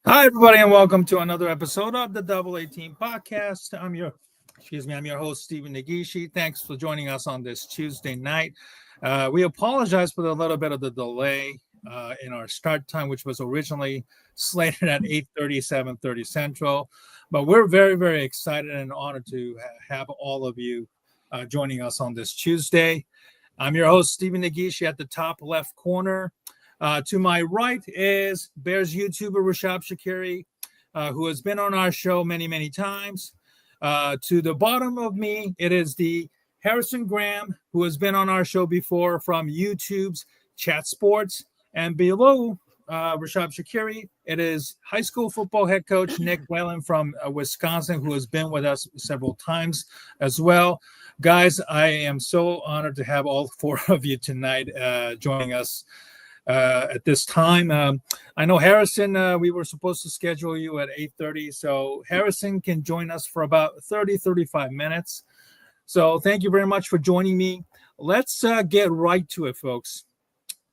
Hi, everybody, and welcome to another episode of the Double 18 Podcast. I'm your host, Stephen Nagishi. Thanks for joining us on this Tuesday night. We apologize for a little bit of the delay in our start time, which was originally slated at 8:30, 7:30 Central. But we're very, very excited and honored to have all of you joining us on this Tuesday. I'm your host, Stephen Nagishi, at the top left corner. To my right is Bears YouTuber Rishab Skiri, who has been on our show many, many times. To the bottom of me, it is the Harrison Graham, who has been on our show before from YouTube's Chatsport. And below Rishab Skiri, it is high school football head coach Nick Whalen from Wisconsin, who has been with us several times as well. Guys, I am so honored to have all four of you tonight joining us at this time. I know Harrison, we were supposed to schedule you at 8:30, so Harrison can join us for about 35 minutes. So thank you very much for joining me. Let's get right to it, folks.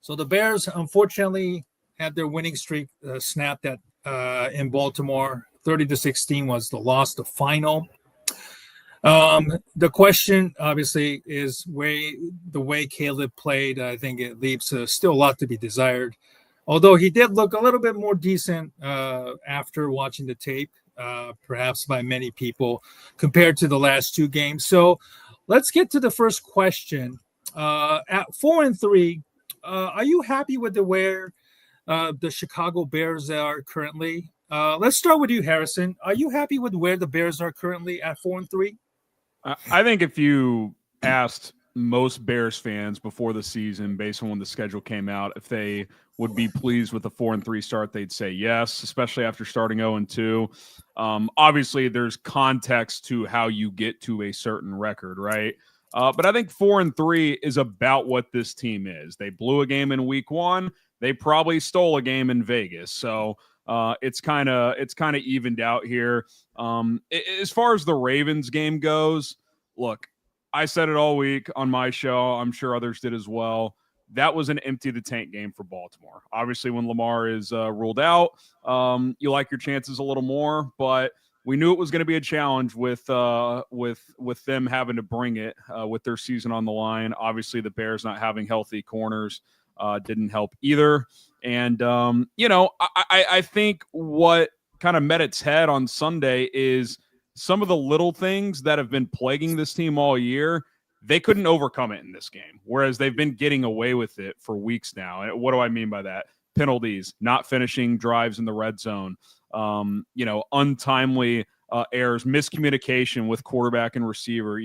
So the Bears, unfortunately, had their winning streak snapped at in Baltimore. 30-16 was the loss, the final. The question, obviously, is the way Caleb played. I think it leaves still a lot to be desired. Although he did look a little bit more decent after watching the tape, perhaps by many people, compared to the last two games. So let's get to the first question. At 4-3, are you happy with where the Chicago Bears are currently? Let's start with you, Harrison. Are you happy with where the Bears are currently at 4-3? I think if you asked most Bears fans before the season, based on when the schedule came out, if they would be pleased with the 4-3 start, they'd say yes, especially after starting 0-2. Obviously, there's context to how you get to a certain record, right? But I think 4-3 is about what this team is. They blew a game in week one. They probably stole a game in Vegas. So it's kind of evened out here. As far as the Ravens game goes, look, I said it all week on my show. I'm sure others did as well. That was an empty the tank game for Baltimore. Obviously, when Lamar is ruled out, you like your chances a little more. But we knew it was going to be a challenge with them having to bring it with their season on the line. Obviously, the Bears not having healthy corners didn't help either. And, I think what kind of met its head on Sunday is some of the little things that have been plaguing this team all year. They couldn't overcome it in this game, whereas they've been getting away with it for weeks now. And what do I mean by that? Penalties, not finishing drives in the red zone, untimely errors, miscommunication with quarterback and receiver.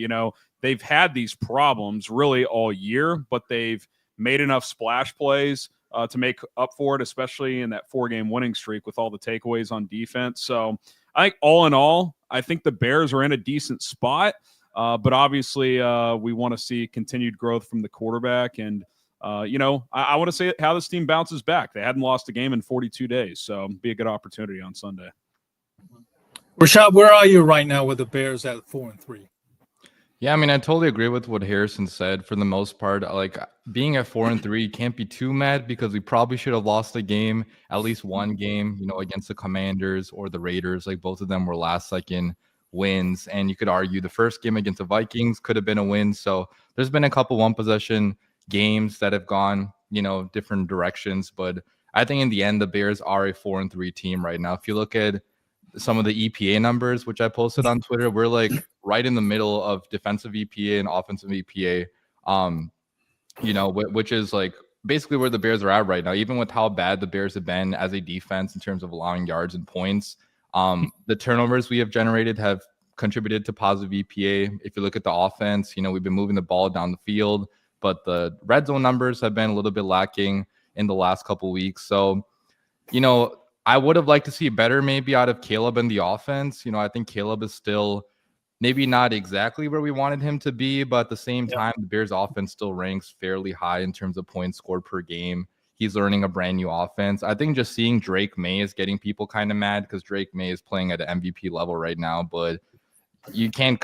They've had these problems really all year, but they've made enough splash plays to make up for it, especially in that 4-game winning streak with all the takeaways on defense. So I think all in all, I think the Bears are in a decent spot, but obviously we want to see continued growth from the quarterback. And, I want to see how this team bounces back. They hadn't lost a game in 42 days, so it'll be a good opportunity on Sunday. Rashad, where are you right now with the Bears at 4-3? Yeah, I mean, I totally agree with what Harrison said. For the most part, like being at 4-3, you can't be too mad because we probably should have lost a game, at least one game, against the Commanders or the Raiders. Like both of them were last-second wins, and you could argue the first game against the Vikings could have been a win. So there's been a couple one-possession games that have gone, different directions. But I think in the end, the Bears are a 4-3 team right now. If you look at some of the EPA numbers, which I posted on Twitter, we're like right in the middle of defensive EPA and offensive EPA, which is like basically where the Bears are at right now, even with how bad the Bears have been as a defense in terms of allowing yards and points. The turnovers we have generated have contributed to positive EPA. If you look at the offense, we've been moving the ball down the field, but the red zone numbers have been a little bit lacking in the last couple weeks. So, I would have liked to see better maybe out of Caleb in the offense. I think Caleb is still maybe not exactly where we wanted him to be, but at the same time, the Bears offense still ranks fairly high in terms of points scored per game. He's learning a brand new offense. I think just seeing Drake May is getting people kind of mad because Drake May is playing at an MVP level right now, but you can't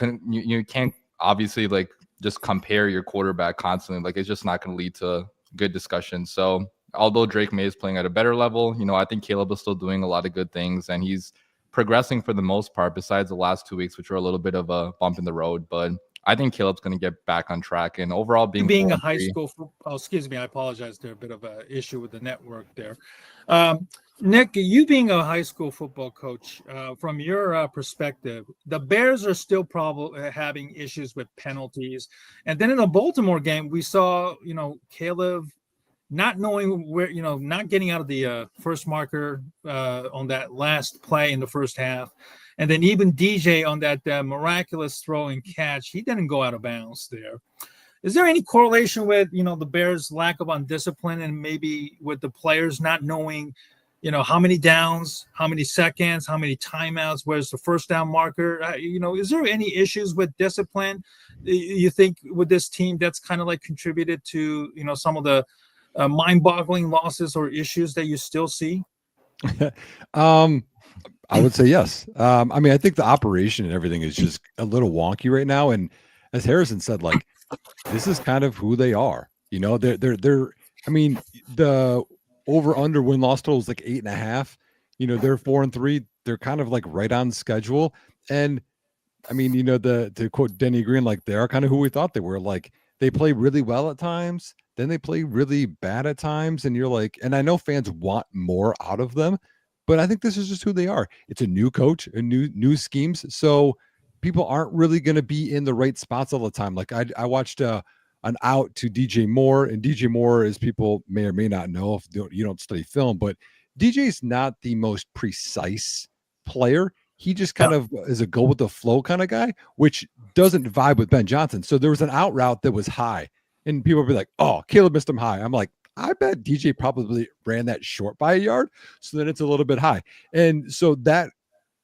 obviously like just compare your quarterback constantly. Like it's just not going to lead to good discussion. So although Drake May is playing at a better level, I think Caleb is still doing a lot of good things, and he's progressing for the most part, besides the last 2 weeks, which were a little bit of a bump in the road. But I think Caleb's going to get back on track, and overall being a high school. Excuse me, I apologize. There's a bit of an issue with the network there. Nick, you being a high school football coach, from your perspective, the Bears are still probably having issues with penalties. And then in the Baltimore game, we saw, Caleb not knowing where, not getting out of the first marker on that last play in the first half. And then even DJ on that miraculous throw and catch, he didn't go out of bounds there. Is there any correlation with, the Bears' lack of undiscipline and maybe with the players not knowing, how many downs, how many seconds, how many timeouts, where's the first down marker? Is there any issues with discipline, you think, with this team that's kind of like contributed to, some of the mind-boggling losses or issues that you still see? I would say yes. I think the operation and everything is just a little wonky right now. And as Harrison said, like, this is kind of who they are. They're the over/under win-loss total is like 8.5. They're 4-3. They're kind of like right on schedule. And to quote Denny Green, like, they are kind of who we thought they were. Like, they play really well at times, then they play really bad at times, and you're like, and I know fans want more out of them, but I think this is just who they are. It's a new coach, a new schemes, so people aren't really going to be in the right spots all the time. Like, I watched an out to DJ Moore, and DJ Moore, as people may or may not know if you don't study film, but DJ's not the most precise player. He just kind of is a go with the flow kind of guy, which doesn't vibe with Ben Johnson. So there was an out route that was high, and people would be like, "Oh, Caleb missed him high." I'm like, I bet DJ probably ran that short by a yard, so then it's a little bit high. And so that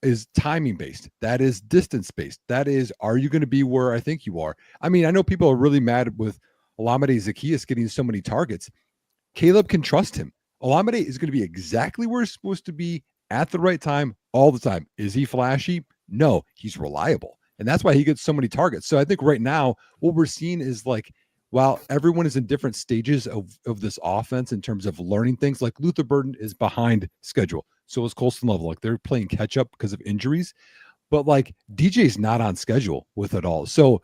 is timing based. That is distance based. That is, are you going to be where I think you are? I know people are really mad with Olamide Zaccheaus getting so many targets. Caleb can trust him. Olamide is going to be exactly where he's supposed to be at the right time all the time. Is he flashy? No, he's reliable. And that's why he gets so many targets. So I think right now what we're seeing is, like, while everyone is in different stages of this offense in terms of learning things, like Luther Burden is behind schedule. So is Colston Level. Like, they're playing catch up because of injuries. But, like, DJ's not on schedule with it all. So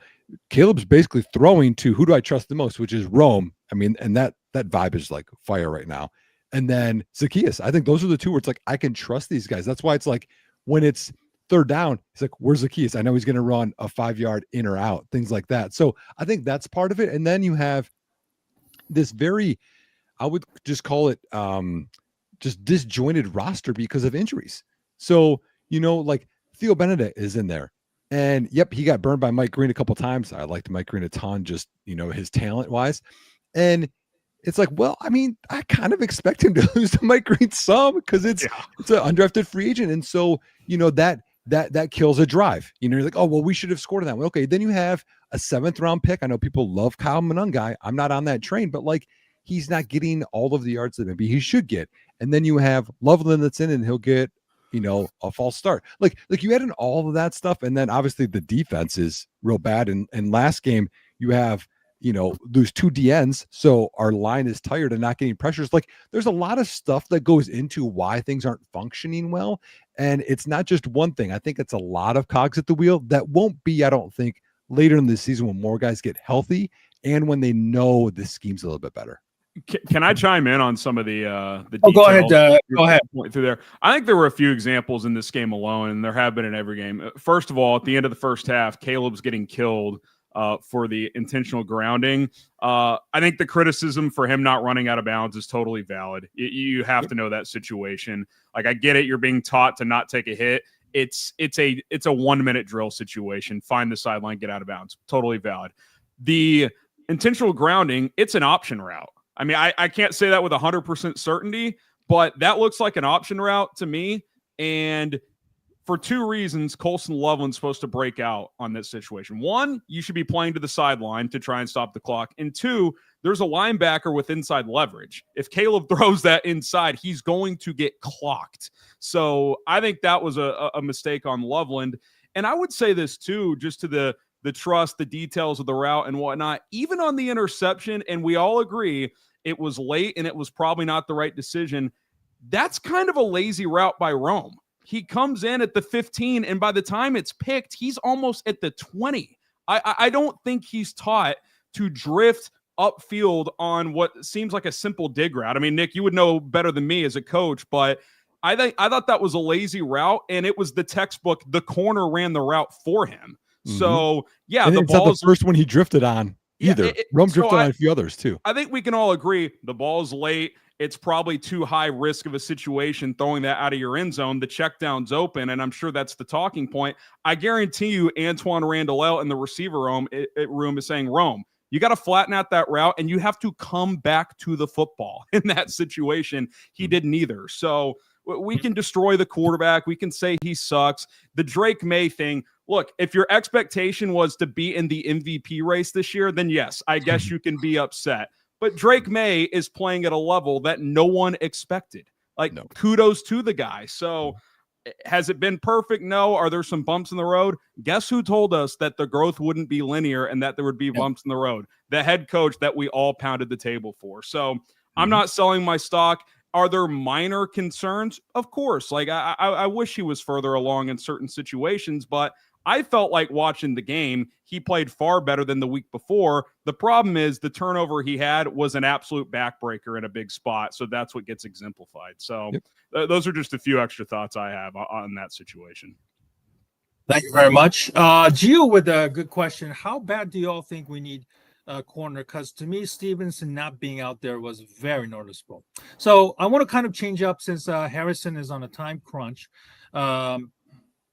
Caleb's basically throwing to who do I trust the most, which is Rome. And that vibe is like fire right now. And then Zaccheaus. I think those are the two where it's like, I can trust these guys. That's why it's like, when it's third down, it's like, where's Zaccheaus? I know he's going to run a 5-yard in or out, things like that. So I think that's part of it. And then you have this very, I would just call it just disjointed roster because of injuries. So, like, Theo Benedict is in there. And yep, he got burned by Mike Green a couple times. I liked Mike Green a ton, just, his talent wise. And it's like, well, I kind of expect him to lose to Mike Green some, because it's an undrafted free agent. And so, that kills a drive. You're like, oh, well, we should have scored on that one. Okay, then you have a 7th round pick. I know people love Kyle Monangai. I'm not on that train, but, like, he's not getting all of the yards that maybe he should get. And then you have Loveland that's in, and he'll get, a false start. Like you add in all of that stuff, and then obviously the defense is real bad. And last game you have, lose 2 DNs, so our line is tired and not getting pressures. Like, there's a lot of stuff that goes into why things aren't functioning well, and it's not just one thing. I think it's a lot of cogs at the wheel that won't be, I don't think, later in the season when more guys get healthy and when they know the scheme's a little bit better. Can I chime in on some of the details? Oh, go ahead. Go ahead. Through there, I think there were a few examples in this game alone, and there have been in every game. First of all, at the end of the first half, Caleb's getting killed for the intentional grounding. I think the criticism for him not running out of bounds is totally valid. You have to know that situation. Like, I get it. You're being taught to not take a hit. It's a 1-minute drill situation. Find the sideline, get out of bounds. Totally valid. The intentional grounding, it's an option route. I can't say that with 100% certainty, but that looks like an option route to me. And for 2 reasons, Colston Loveland's supposed to break out on this situation. 1, you should be playing to the sideline to try and stop the clock. And 2, there's a linebacker with inside leverage. If Caleb throws that inside, he's going to get clocked. So I think that was a mistake on Loveland. And I would say this too, just to the trust, the details of the route and whatnot, even on the interception, and we all agree, it was late and it was probably not the right decision. That's kind of a lazy route by Rome. He comes in at the 15, and by the time it's picked, he's almost at the 20. I don't think he's taught to drift upfield on what seems like a simple dig route. I mean, Nick, you would know better than me as a coach, but I thought that was a lazy route, and it was the textbook. The corner ran the route for him. Mm-hmm. So, yeah, and the it's not ball's the first one he drifted on either. Rome drifted on a few others too. I think we can all agree the ball's late. It's probably too high risk of a situation throwing that out of your end zone. The check down's open, and I'm sure that's the talking point. I guarantee you Antoine Randall in the receiver room is saying, Rome, you got to flatten out that route, and you have to come back to the football. In that situation, he didn't either. So we can destroy the quarterback. We can say he sucks. The Drake May thing, look, if your expectation was to be in the MVP race this year, then yes, I guess you can be upset. But Drake May is playing at a level that no one expected. Kudos to the guy. So has it been perfect? No. Are there some bumps in the road? Guess who told us that the growth wouldn't be linear and that there would be bumps in the road? The head coach that we all pounded the table for. So I'm not selling my stock. Are there minor concerns? Of course. I wish he was further along in certain situations, but I felt like watching the game, he played far better than the week before. The problem is the turnover he had was an absolute backbreaker in a big spot. So that's what gets exemplified. So those are just a few extra thoughts I have on that situation. Thank you very much. Gio with a good question. How bad do you all think we need a corner? Because to me, Stevenson not being out there was very noticeable. So I want to kind of change up since Harrison is on a time crunch.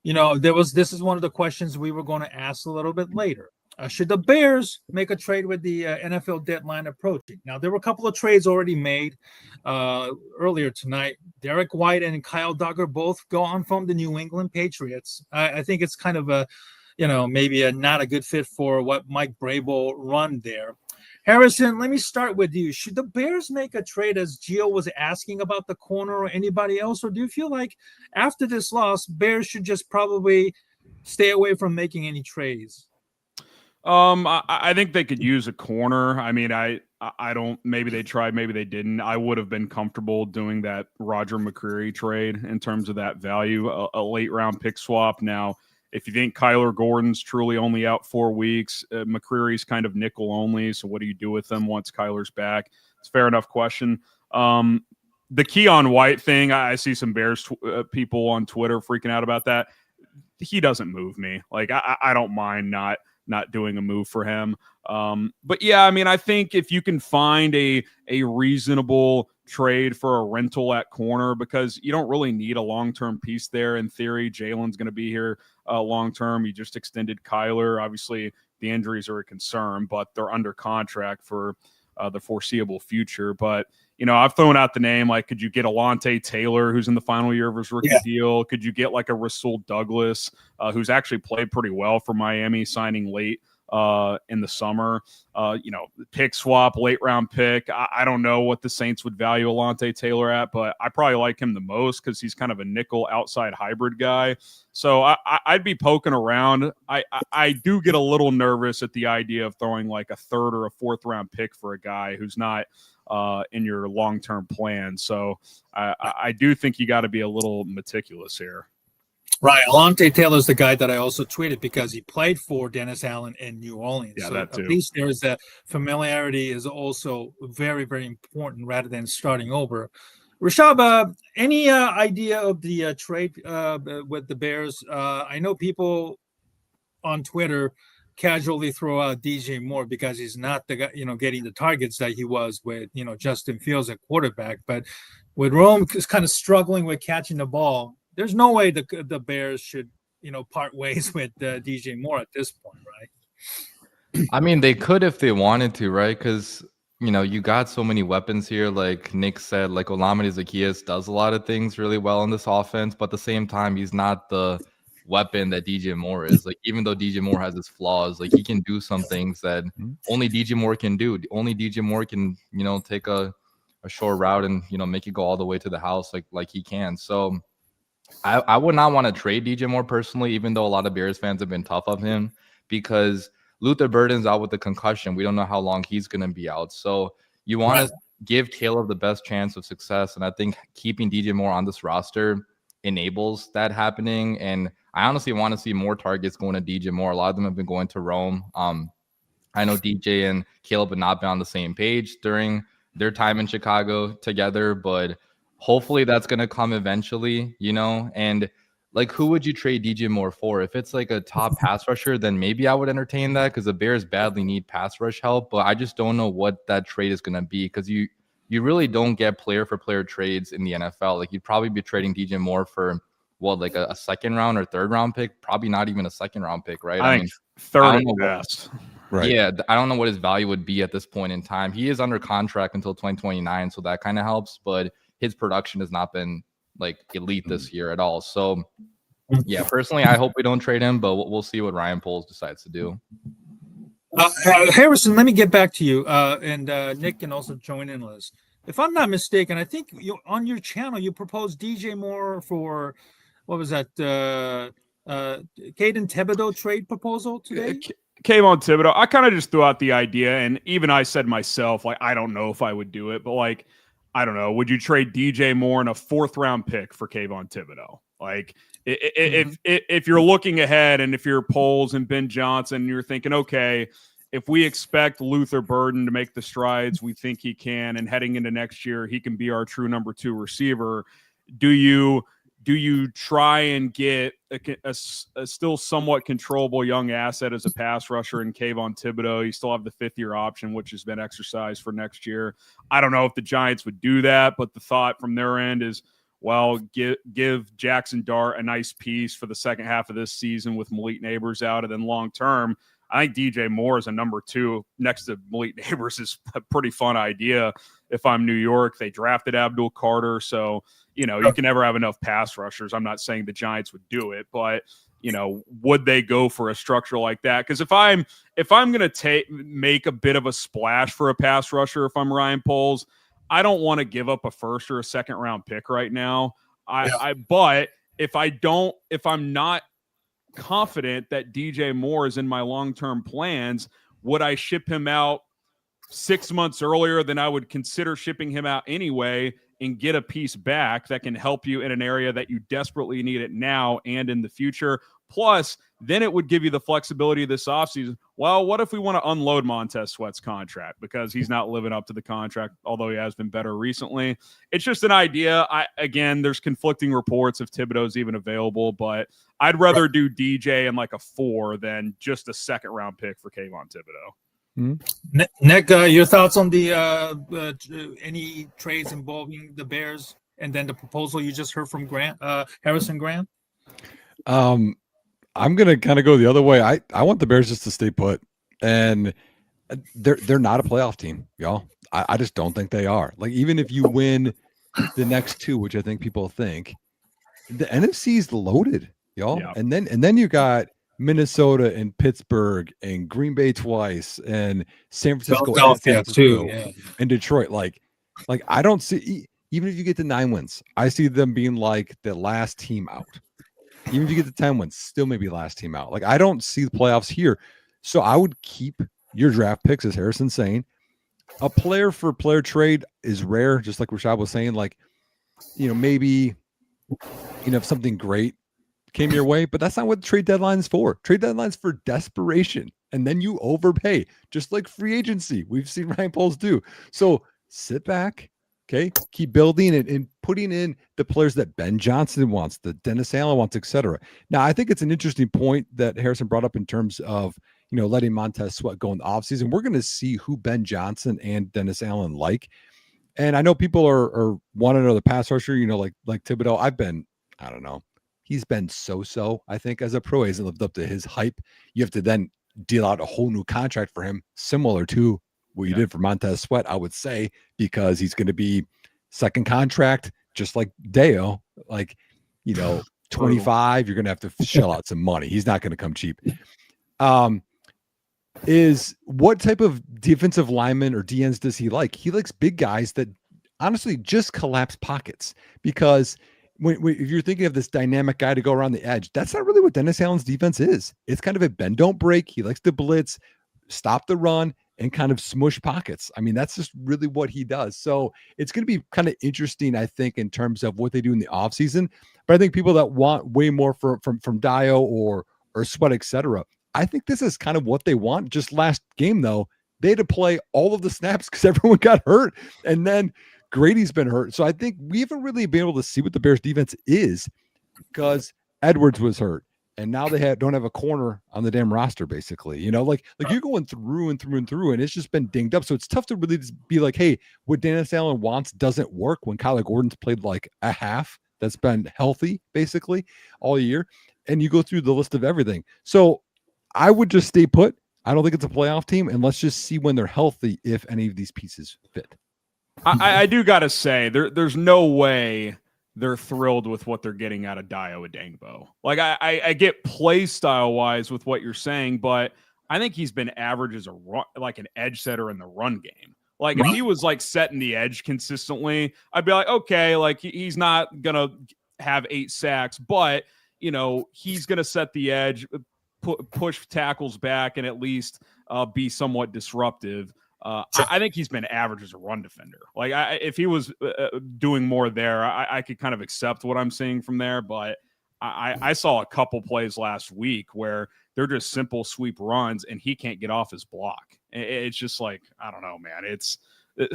This is one of the questions we were going to ask a little bit later. Should the Bears make a trade with the NFL deadline approaching? Now, there were a couple of trades already made earlier tonight. Derek White and Kyle Duggar both go on from the New England Patriots. I think it's kind of maybe not a good fit for what Mike Vrabel run there. Harrison, let me start with you. Should the Bears make a trade, as Gio was asking about the corner, or anybody else? Or do you feel like after this loss, Bears should just probably stay away from making any trades? I think they could use a corner. I mean, I don't, maybe they tried, maybe they didn't. I would have been comfortable doing that Roger McCreary trade in terms of that value, a late round pick swap. Now, if you think Kyler Gordon's truly only out 4 weeks, McCreary's kind of nickel only. So what do you do with them once Kyler's back? It's a fair enough question. The Keon White thing, I see some Bears people on Twitter freaking out about that. He doesn't move me. I don't mind not doing a move for him. But yeah, I mean, I think if you can find a reasonable trade for a rental at corner, because you don't really need a long-term piece there. In theory, Jalen's going to be here long-term. You just extended Kyler. Obviously, the injuries are a concern, but they're under contract for the foreseeable future. But, I've thrown out the name, could you get Alontae Taylor, who's in the final year of his rookie deal? Could you get a Rasul Douglas, who's actually played pretty well for Miami, signing late in the summer? Pick swap, late round pick. I don't know what the Saints would value Alontae Taylor at, but I probably like him the most because he's kind of a nickel outside hybrid guy. So I'd be poking around. I do get a little nervous at the idea of throwing a third or a fourth round pick for a guy who's not in your long-term plan. So I do think you got to be a little meticulous here. Right. Alontae Taylor's the guy that I also tweeted because he played for Dennis Allen in New Orleans. Yeah, so that too. At least there's that familiarity is also very, very important rather than starting over. Rishab, any idea of the trade with the Bears? I know people on Twitter casually throw out DJ Moore because he's not the guy, getting the targets that he was with, Justin Fields at quarterback. But with Rome is kind of struggling with catching the ball, there's no way the Bears should, part ways with DJ Moore at this point, right? I mean, they could if they wanted to, right? Because, you got so many weapons here. Like Nick said, Olamide Zaccheaus does a lot of things really well in this offense, but at the same time, he's not the weapon that DJ Moore is. Even though DJ Moore has his flaws, he can do some things that only DJ Moore can do. Only DJ Moore can, take a short route and, make it go all the way to the house like he can. So I would not want to trade DJ Moore personally, even though a lot of Bears fans have been tough of him, because Luther Burden's out with the concussion. We don't know how long he's going to be out. So you want give Caleb the best chance of success. And I think keeping DJ Moore on this roster enables that happening. And I honestly want to see more targets going to DJ Moore. A lot of them have been going to Rome. I know DJ and Caleb have not been on the same page during their time in Chicago together, but hopefully that's going to come eventually, you know. And like, who would you trade DJ Moore for? If it's like a top pass rusher, then maybe I would entertain that, because the Bears badly need pass rush help. But I just don't know what that trade is going to be, because you really don't get player for player trades in the NFL. Like, you'd probably be trading DJ Moore for what, like a second round or third round pick? Probably not even a second round pick, right? I mean, third at best. Right. Yeah, I don't know what his value would be at this point in time. He is under contract until 2029, so that kind of helps, but his production has not been like elite this year at all. So yeah, personally, I hope we don't trade him, but we'll see what Ryan Poles decides to do. Harrison, let me get back to you, and Nick can also join in on this. If I'm not mistaken, I think on your channel you proposed DJ Moore for, what was that, Caden Thibodeau trade proposal today? Kayvon Thibodeau, I kind of just threw out the idea, and even I said myself, like, I don't know if I would do it, but like, I don't know, would you trade DJ Moore and a 4th round pick for Kayvon Thibodeau? Like, if you're looking ahead, and if you're Poles and Ben Johnson, you're thinking, okay, if we expect Luther Burden to make the strides we think he can, and heading into next year he can be our true number 2 receiver, do you try and get a still somewhat controllable young asset as a pass rusher in Kayvon Thibodeau? You still have the 5th-year option, which has been exercised for next year. I don't know if the Giants would do that, but the thought from their end is, well, give Jackson Dart a nice piece for the second half of this season with Malik Neighbors out, and then long term, I think DJ Moore as a number 2 next to Malik Neighbors is a pretty fun idea. If I'm New York, they drafted Abdul Carter, so you know you can never have enough pass rushers. I'm not saying the Giants would do it, but you know, would they go for a structure like that? Because if I'm going to make a bit of a splash for a pass rusher, if I'm Ryan Poles, I don't want to give up a 1st or a 2nd round pick right now. But if I'm not confident that DJ Moore is in my long-term plans, would I ship him out 6 months earlier than I would consider shipping him out anyway, and get a piece back that can help you in an area that you desperately need it now and in the future? Plus, then it would give you the flexibility this offseason. Well, what if we want to unload Montez Sweat's contract because he's not living up to the contract, although he has been better recently? It's just an idea. Again, there's conflicting reports if Thibodeau's even available, but I'd rather do DJ in like a 4 than just a 2nd round pick for Kayvon Thibodeau. Mm-hmm. Nick, your thoughts on the any trades involving the Bears, and then the proposal you just heard from Harrison Grant? I'm gonna kind of go the other way. I want the Bears just to stay put, and they're not a playoff team, y'all. I just don't think they are. Like, even if you win the next 2, which I think people think, the NFC's loaded, y'all. Yeah. And then you got Minnesota and Pittsburgh and Green Bay twice and San Francisco and Detroit. Like I don't see, even if you get to 9 wins, I see them being like the last team out. Even if you get to 10 wins, still maybe last team out. Like, I don't see the playoffs here. So I would keep your draft picks, as Harrison's saying. A player for player trade is rare, just like Rishab was saying. Like, you know, maybe, you know, if something great came your way, but that's not what the trade deadline is for. Trade deadline is for desperation, and then you overpay, just like free agency. We've seen Ryan Poles do. So sit back, okay? Keep building and putting in the players that Ben Johnson wants, that Dennis Allen wants, etc. Now, I think it's an interesting point that Harrison brought up in terms of, you know, letting Montez Sweat go in the offseason. We're going to see who Ben Johnson and Dennis Allen like. And I know people are wanting another pass rusher, you know, like Thibodeau. I don't know. He's been so-so, I think, as a pro. He hasn't lived up to his hype. You have to then deal out a whole new contract for him, similar to what you did for Montez Sweat, I would say, because he's going to be second contract, just like Deo. Like, you know, 25, you're going to have to shell out some money. He's not going to come cheap. Is what type of defensive lineman or DNs does he like? He likes big guys that honestly just collapse pockets, because if you're thinking of this dynamic guy to go around the edge, that's not really what Dennis Allen's defense is. It's kind of a bend, don't break. He likes to blitz, stop the run, and kind of smush pockets. I mean, that's just really what he does. So it's going to be kind of interesting, I think, in terms of what they do in the offseason. But I think people that want way more from Dio or Sweat, etc., I think this is kind of what they want. Just last game, though, they had to play all of the snaps because everyone got hurt. And then Grady's been hurt. So I think we haven't really been able to see what the Bears defense is because Edwards was hurt. And now they don't have a corner on the damn roster, basically. You know, like you're going through and through and through, and it's just been dinged up. So it's tough to really just be like, hey, what Dennis Allen wants doesn't work when Kyler Gordon's played like a half that's been healthy, basically, all year. And you go through the list of everything. So I would just stay put. I don't think it's a playoff team, and let's just see when they're healthy if any of these pieces fit. I do got to say, there's no way they're thrilled with what they're getting out of Dio Adangbo. Like, I get play style wise with what you're saying, but I think he's been average as an edge setter in the run game. Like, if he was like setting the edge consistently, I'd be like, okay, like he's not gonna have 8 sacks, but you know he's gonna set the edge, push tackles back, and at least be somewhat disruptive. I think he's been average as a run defender. Like, if he was doing more there, I could kind of accept what I'm seeing from there. But I saw a couple plays last week where they're just simple sweep runs, and he can't get off his block. It's just like, I don't know, man. It's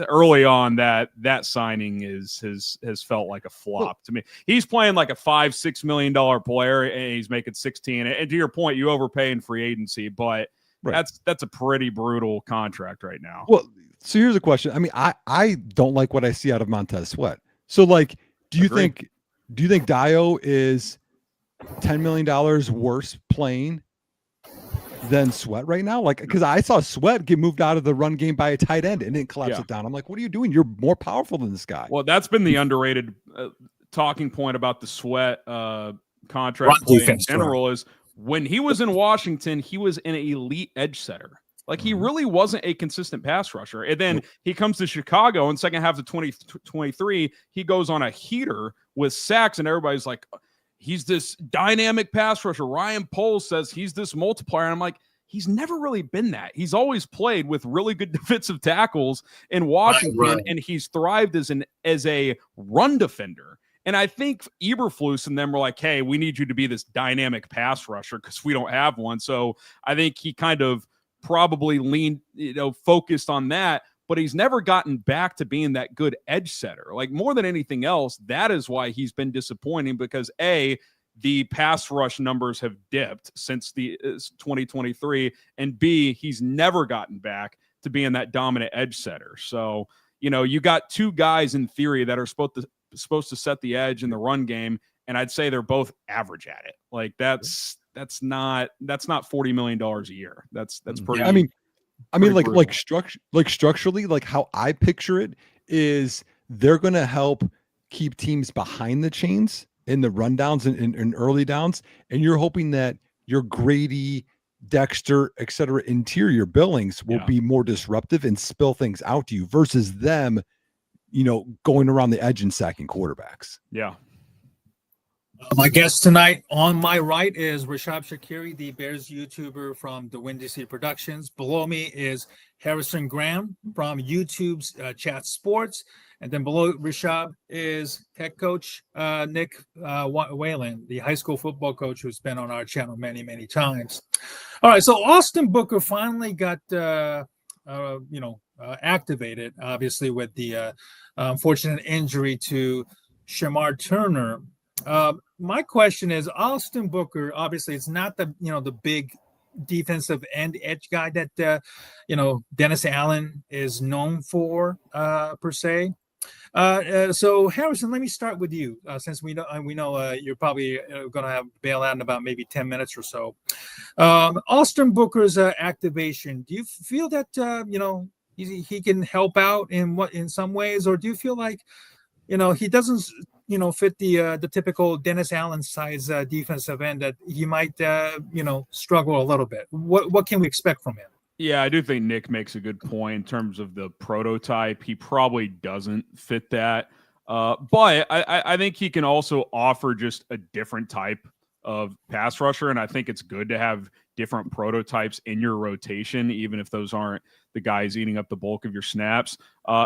early on that signing has felt like a flop to me. He's playing like a $5-6 million player, and he's making 16. And to your point, you overpay in free agency, but that's a pretty brutal contract right now. Well, so here's a question. I mean, I don't like what I see out of Montez Sweat. So, like, do you think Dio is $10 million worse playing than Sweat right now? Like, because I saw Sweat get moved out of the run game by a tight end and didn't collapse it down. I'm like, what are you doing? You're more powerful than this guy. Well, that's been the underrated talking point about the Sweat contract play in general is when he was in Washington, he was an elite edge setter. Like, he really wasn't a consistent pass rusher. And then he comes to Chicago in second half of 2023. He goes on a heater with sacks, and everybody's like, he's this dynamic pass rusher. Ryan Poles says he's this multiplier. And I'm like, he's never really been that. He's always played with really good defensive tackles in Washington, and he's thrived as a run defender. And I think Eberflus and them were like, hey, we need you to be this dynamic pass rusher because we don't have one. So I think he kind of probably leaned, focused on that, but he's never gotten back to being that good edge setter. Like, more than anything else, that is why he's been disappointing, because A, the pass rush numbers have dipped since the 2023, and B, he's never gotten back to being that dominant edge setter. So, you got two guys in theory that are supposed to set the edge in the run game, and I'd say they're both average at it. Like, that's not $40 million a year. That's pretty. I mean, brutal. Structurally, like how I picture it is they're going to help keep teams behind the chains in the rundowns and early downs, and you're hoping that your Grady, Dexter, etc. interior Billings will be more disruptive and spill things out to you versus them, going around the edge and sacking quarterbacks. Yeah. My guest tonight on my right is Rishab Skiri, the Bears YouTuber from DaWindyCity Productions. Below me is Harrison Graham from YouTube's Chatsport. And then below Rishab is head coach Nick Whalen, the high school football coach who's been on our channel many, many times. All right, so Austin Booker finally got, activated, obviously, with the unfortunate injury to Shamar Turner. My question is, Austin Booker, obviously it's not the big defensive end edge guy that Dennis Allen is known for per se. So Harrison, let me start with you, since we know you're probably going to have bail out in about maybe 10 minutes or so. Austin Booker's activation, do you feel that he can help out in some ways, or do you feel like he doesn't fit the typical Dennis Allen size defensive end, that he might struggle a little bit? What can we expect from him? Yeah, I do think Nick makes a good point in terms of the prototype. He probably doesn't fit that. But I think he can also offer just a different type of pass rusher. And I think it's good to have different prototypes in your rotation, even if those aren't the guys eating up the bulk of your snaps.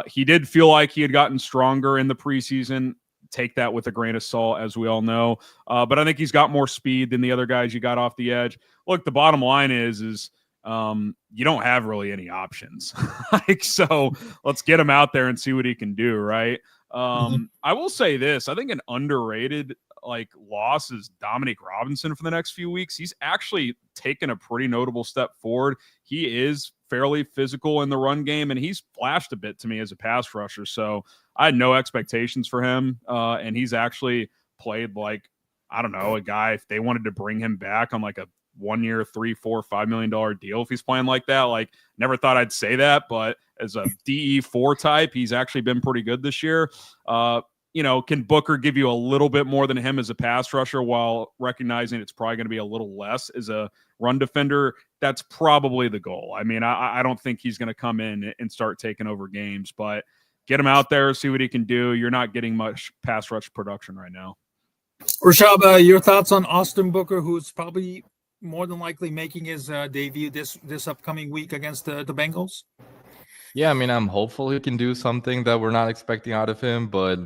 He did feel like he had gotten stronger in the preseason. Take that with a grain of salt, as we all know. But I think he's got more speed than the other guys you got off the edge. Look, the bottom line is you don't have really any options. So let's get him out there and see what he can do, right? I will say this. I think an underrated loss is Dominique Robinson for the next few weeks. He's actually taken a pretty notable step forward. He is fairly physical in the run game, and he's flashed a bit to me as a pass rusher. So I had no expectations for him. And he's actually played I don't know, a guy, if they wanted to bring him back on a 1 year, $3, $4, $5 million deal, if he's playing like that, never thought I'd say that, but as a DE4 type, he's actually been pretty good this year. Can Booker give you a little bit more than him as a pass rusher while recognizing it's probably going to be a little less as a run defender? That's probably the goal. I mean, I don't think he's going to come in and start taking over games, but get him out there, see what he can do. You're not getting much pass rush production right now. Rishab, your thoughts on Austin Booker, who's probably more than likely making his debut this upcoming week against the Bengals? Yeah, I mean, I'm hopeful he can do something that we're not expecting out of him, but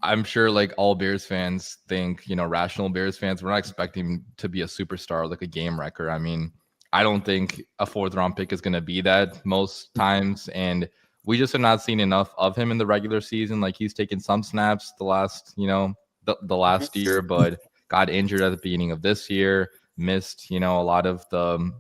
I'm sure all Bears fans think, rational Bears fans, we're not expecting him to be a superstar, a game wrecker. I mean, I don't think a 4th-round pick is going to be that most times, and we just have not seen enough of him in the regular season. He's taken some snaps the last, the last year, but got injured at the beginning of this year, missed, a lot of the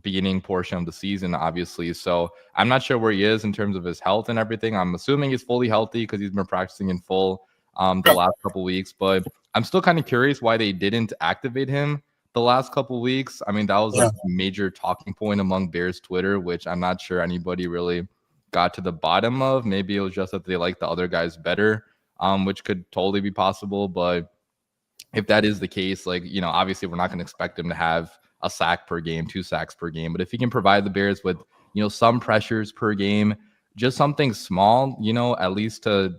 beginning portion of the season, obviously. So I'm not sure where he is in terms of his health and everything. I'm assuming he's fully healthy because he's been practicing in full the last couple weeks, but I'm still kind of curious why they didn't activate him the last couple weeks. I mean, that was a major talking point among Bears Twitter, which I'm not sure anybody really got to the bottom of. Maybe it was just that they like the other guys better, which could totally be possible. But if that is the case, obviously we're not going to expect him to have a sack per game, 2 sacks per game. But if he can provide the Bears with, some pressures per game, just something small, at least to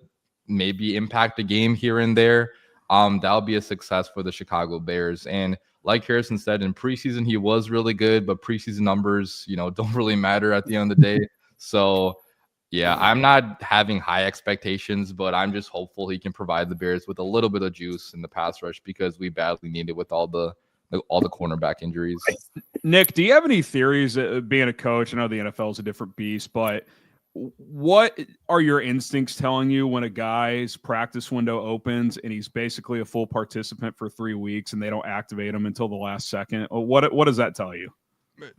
maybe impact a game here and there, that'll be a success for the Chicago Bears. And like Harrison said, in preseason, he was really good, but preseason numbers, don't really matter at the end of the day. So yeah, I'm not having high expectations, but I'm just hopeful he can provide the Bears with a little bit of juice in the pass rush because we badly need it with all the cornerback injuries. Nick, do you have any theories being a coach? I know the NFL is a different beast, but what are your instincts telling you when a guy's practice window opens and he's basically a full participant for 3 weeks and they don't activate him until the last second? What does that tell you?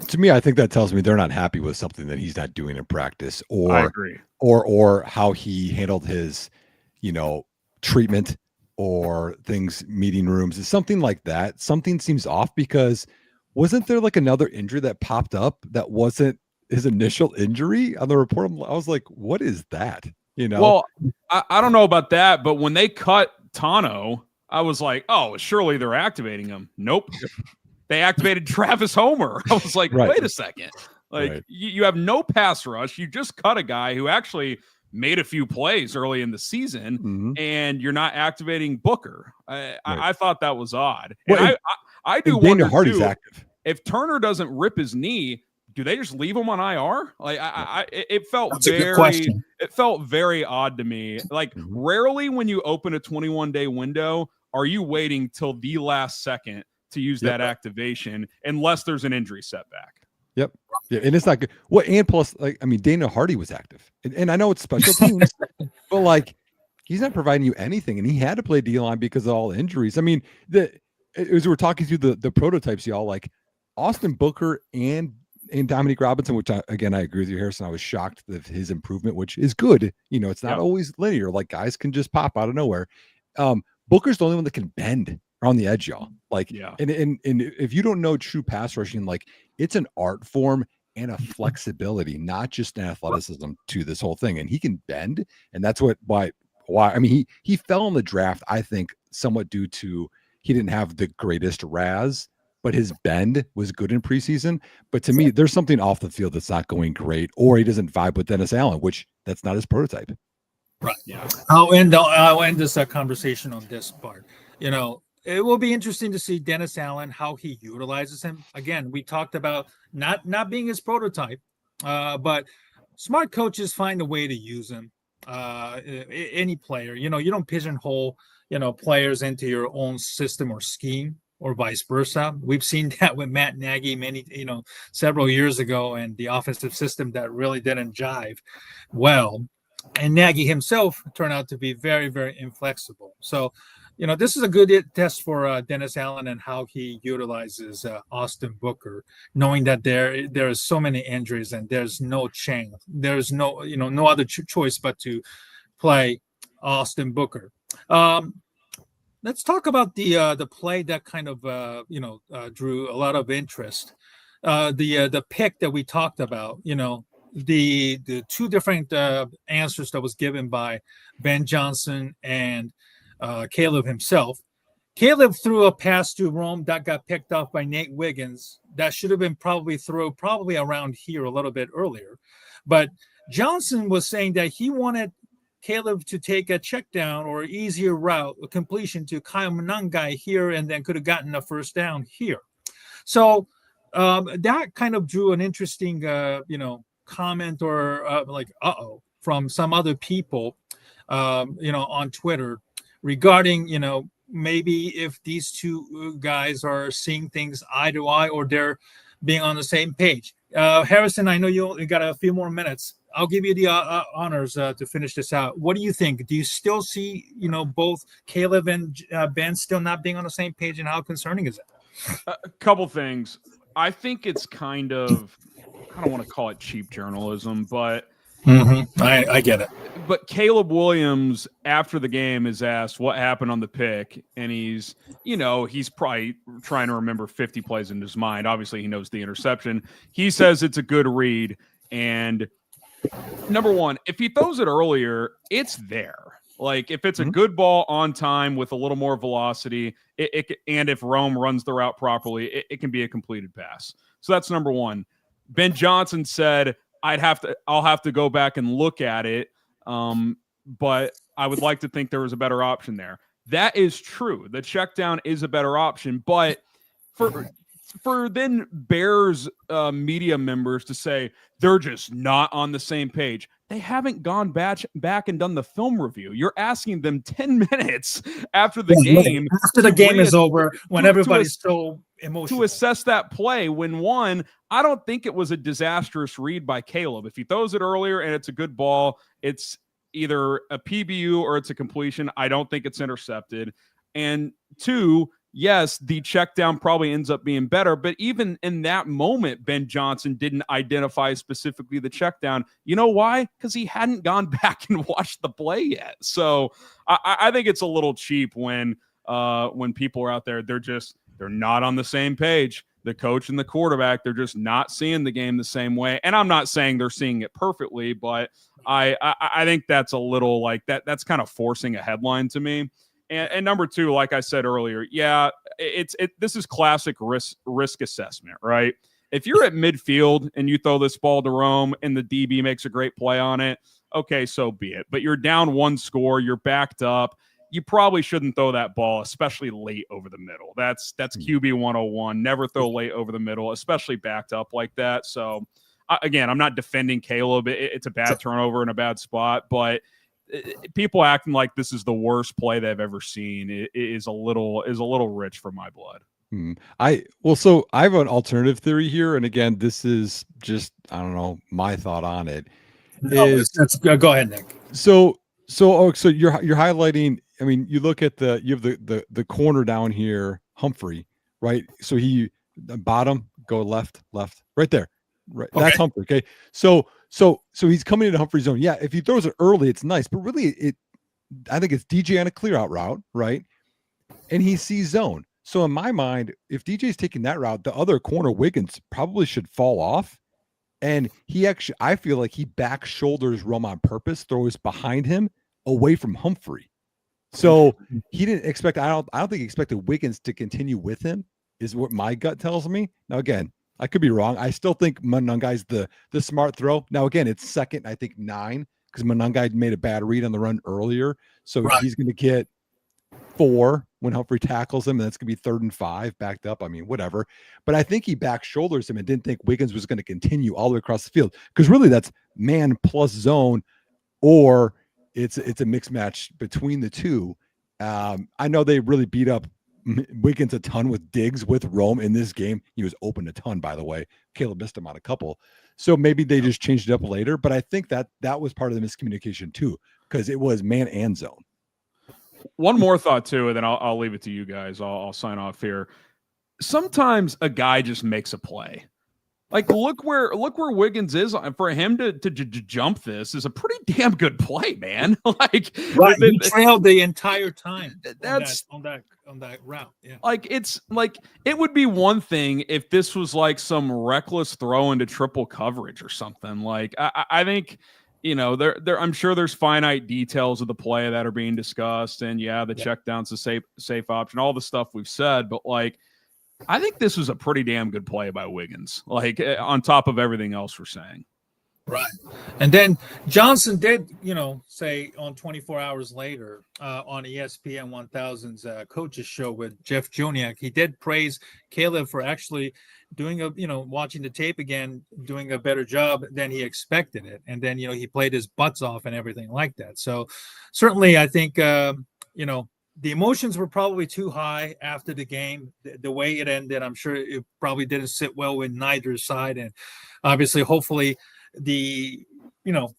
To me, I think that tells me they're not happy with something that he's not doing in practice, or I agree. or how he handled his, treatment or things, meeting rooms, is something like that. Something seems off, because wasn't there another injury that popped up that wasn't his initial injury on the report? I was like, what is that? Well, I don't know about that, but when they cut Tano, I was like, oh, surely they're activating him. Nope. They activated Travis Homer. I was like, wait a second. You have no pass rush. You just cut a guy who actually made a few plays early in the season, and you're not activating Booker. I thought that was odd. Well, and I do wonder, Hardy's too, active. If Turner doesn't rip his knee, do they just leave him on IR? It felt That's a good question. It felt very odd to me. Rarely when you open a 21-day window, are you waiting till the last second to use that activation, unless there's an injury setback. Yep. Yeah, and it's not good. Well, and plus, Dana Hardy was active, and I know it's special teams, but he's not providing you anything, and he had to play D-line because of all the injuries. I mean, as we're talking through the prototypes, y'all, Austin Booker and Dominique Robinson, which I agree with you, Harrison. I was shocked with his improvement, which is good. It's not always linear. Guys can just pop out of nowhere. Booker's the only one that can bend around the edge, y'all. And if you don't know true pass rushing, it's an art form and a flexibility, not just an athleticism to this whole thing. And he can bend, and that's why. I mean, he fell in the draft, I think, somewhat due to he didn't have the greatest RAS, but his bend was good in preseason. But to me, there's something off the field that's not going great, or he doesn't vibe with Dennis Allen, which that's not his prototype. Right. Yeah. I'll end this conversation on this part. it will be interesting to see Dennis Allen, how he utilizes him. Again, we talked about not being his prototype, but smart coaches find a way to use him. Any player, you don't pigeonhole, players into your own system or scheme, or vice versa. We've seen that with Matt Nagy several years ago, and the offensive system that really didn't jive well. And Nagy himself turned out to be very, very inflexible. So, this is a good test for Dennis Allen and how he utilizes Austin Booker, knowing that there is so many injuries and there's no chance, there's no no other choice but to play Austin Booker. Let's talk about the play that kind of drew a lot of interest. The pick that we talked about, the two different answers that was given by Ben Johnson and Caleb himself. Caleb threw a pass to Rome that got picked off by Nate Wiggins. That should have been probably around here a little bit earlier. But Johnson was saying that he wanted Caleb to take a check down or easier route, a completion to Kyle Monangai here, and then could have gotten a first down here. So that kind of drew an interesting, comment or from some other people, on Twitter regarding, maybe if these two guys are seeing things eye to eye or they're being on the same page. Harrison, I know you only got a few more minutes. I'll give you the honors to finish this out. What do you think? Do you still see, both Caleb and Ben still not being on the same page, and how concerning is it? A couple things. I think it's I don't want to call it cheap journalism, but I get it. But Caleb Williams, after the game, is asked what happened on the pick, and he's probably trying to remember 50 plays in his mind. Obviously, he knows the interception. He says it's a good read, and number one, if he throws it earlier, it's there. Like, if it's a good ball on time with a little more velocity, and if Rome runs the route properly, it can be a completed pass. So that's number one. Ben Johnson said, I'll have to go back and look at it, but I would like to think there was a better option there. That is true. The check down is a better option, but for then Bears media members to say they're just not on the same page, they haven't gone back and done the film review. You're asking them 10 minutes after the game. After the game is over, when everybody's so emotional. To assess that play, when one, I don't think it was a disastrous read by Caleb. If he throws it earlier and it's a good ball, it's either a PBU or it's a completion. I don't think it's intercepted. And two, yes, the check down probably ends up being better, but even in that moment, Ben Johnson didn't identify specifically the check down. You know why? Because he hadn't gone back and watched the play yet. So I think it's a little cheap when people are out there, they're not on the same page. The coach and the quarterback, they're just not seeing the game the same way. And I'm not saying they're seeing it perfectly, but I think that's a little like that. That's kind of forcing a headline to me. And number two, like I said earlier, this is classic risk assessment, right? If you're at midfield and you throw this ball to Rome and the DB makes a great play on it, okay, so be it. But you're down one score, you're backed up. You probably shouldn't throw that ball, especially late over the middle. That's QB 101. Never throw late over the middle, especially backed up like that. So, again, I'm not defending Caleb. It's a bad turnover in a bad spot, but people acting like this is the worst play they've ever seen is a little rich for my blood. I have an alternative theory here, and again, this is just, I don't know, my thought on it. Go ahead, Nick. So you're highlighting. I mean, you look at you have the corner down here, Humphrey, right? So the bottom, go left, right there, right. Okay. That's Humphrey. Okay, so he's coming into Humphrey's zone. Yeah, if he throws it early, it's nice, but really, I think it's DJ on a clear out route, right? And he sees zone. So in my mind, if DJ's taking that route, the other corner, Wiggins, probably should fall off. And I feel like he back shoulders Rome on purpose, throws behind him away from Humphrey. So he didn't expect, I don't think he expected Wiggins to continue with him, is what my gut tells me. Now, again, I could be wrong. I still think Monangai's the smart throw. Now, again, it's second, I think 9, because Monangai made a bad read on the run earlier. So He's going to get 4 when Humphrey tackles him, and that's going to be 3rd and 5 backed up. I mean, whatever. But I think he back shoulders him and didn't think Wiggins was going to continue all the way across the field, because really that's man plus zone, or it's a mixed match between the two. I know they really beat up Wiggins a ton with Diggs with Rome in this game. He was open a ton, by the way. Caleb missed him on a couple. So maybe they just changed it up later. But I think that was part of the miscommunication too, because it was man and zone. One more thought too, and then I'll leave it to you guys. I'll sign off here. Sometimes a guy just makes a play. Like look where Wiggins is. For him to jump this is a pretty damn good play, man. Like right, he trailed the entire time. That's on that route. Yeah, like it's like it would be one thing if this was like some reckless throw into triple coverage or something. Like I think. I'm sure there's finite details of the play that are being discussed, and the check down's a safe option, all the stuff we've said. But like, I think this was a pretty damn good play by Wiggins. Like on top of everything else we're saying. Right. And then Johnson did, say on 24 Hours Later on ESPN 1000's coaches show with Jeff Joniak, he did praise Caleb for actually doing watching the tape again, doing a better job than he expected it. And then, he played his butts off and everything like that. So certainly I think, the emotions were probably too high after the game. The way it ended, I'm sure it probably didn't sit well with neither side. And obviously, hopefully,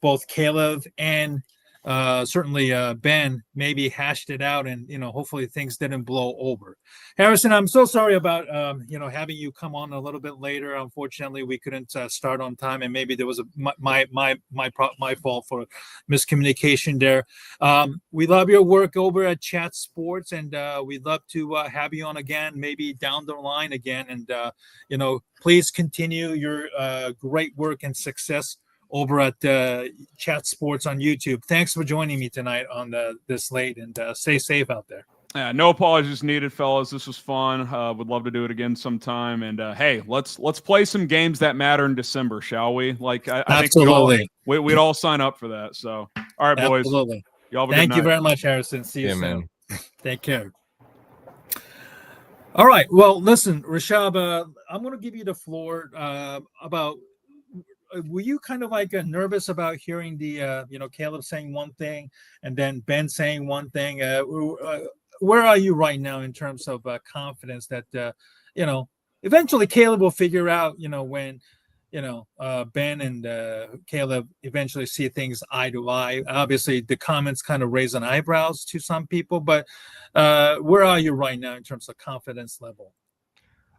both Caleb and certainly Ben maybe hashed it out, and hopefully things didn't blow over. Harrison, I'm so sorry about having you come on a little bit later. Unfortunately, we couldn't start on time, and maybe there was my fault for miscommunication there. We love your work over at Chatsport, and we'd love to have you on again, maybe down the line again. And please continue your great work and success over at Chatsport on YouTube. Thanks for joining me tonight on this late, and stay safe out there. Yeah, no apologies needed, fellas. This was fun. Would love to do it again sometime. And hey, let's play some games that matter in December, shall we? Like I think we'd all sign up for that. So all right, boys. Absolutely. Y'all have a Thank good you night. very much, Harrison. See you soon. Man. Take care. All right. Well, listen, Rishab, I'm going to give you the floor about. Were you kind of like nervous about hearing the Caleb saying one thing and then Ben saying one thing? Where are you right now in terms of confidence that eventually Caleb will figure out when Ben and Caleb eventually see things eye to eye? Obviously, the comments kind of raise an eyebrows to some people, but where are you right now in terms of confidence level?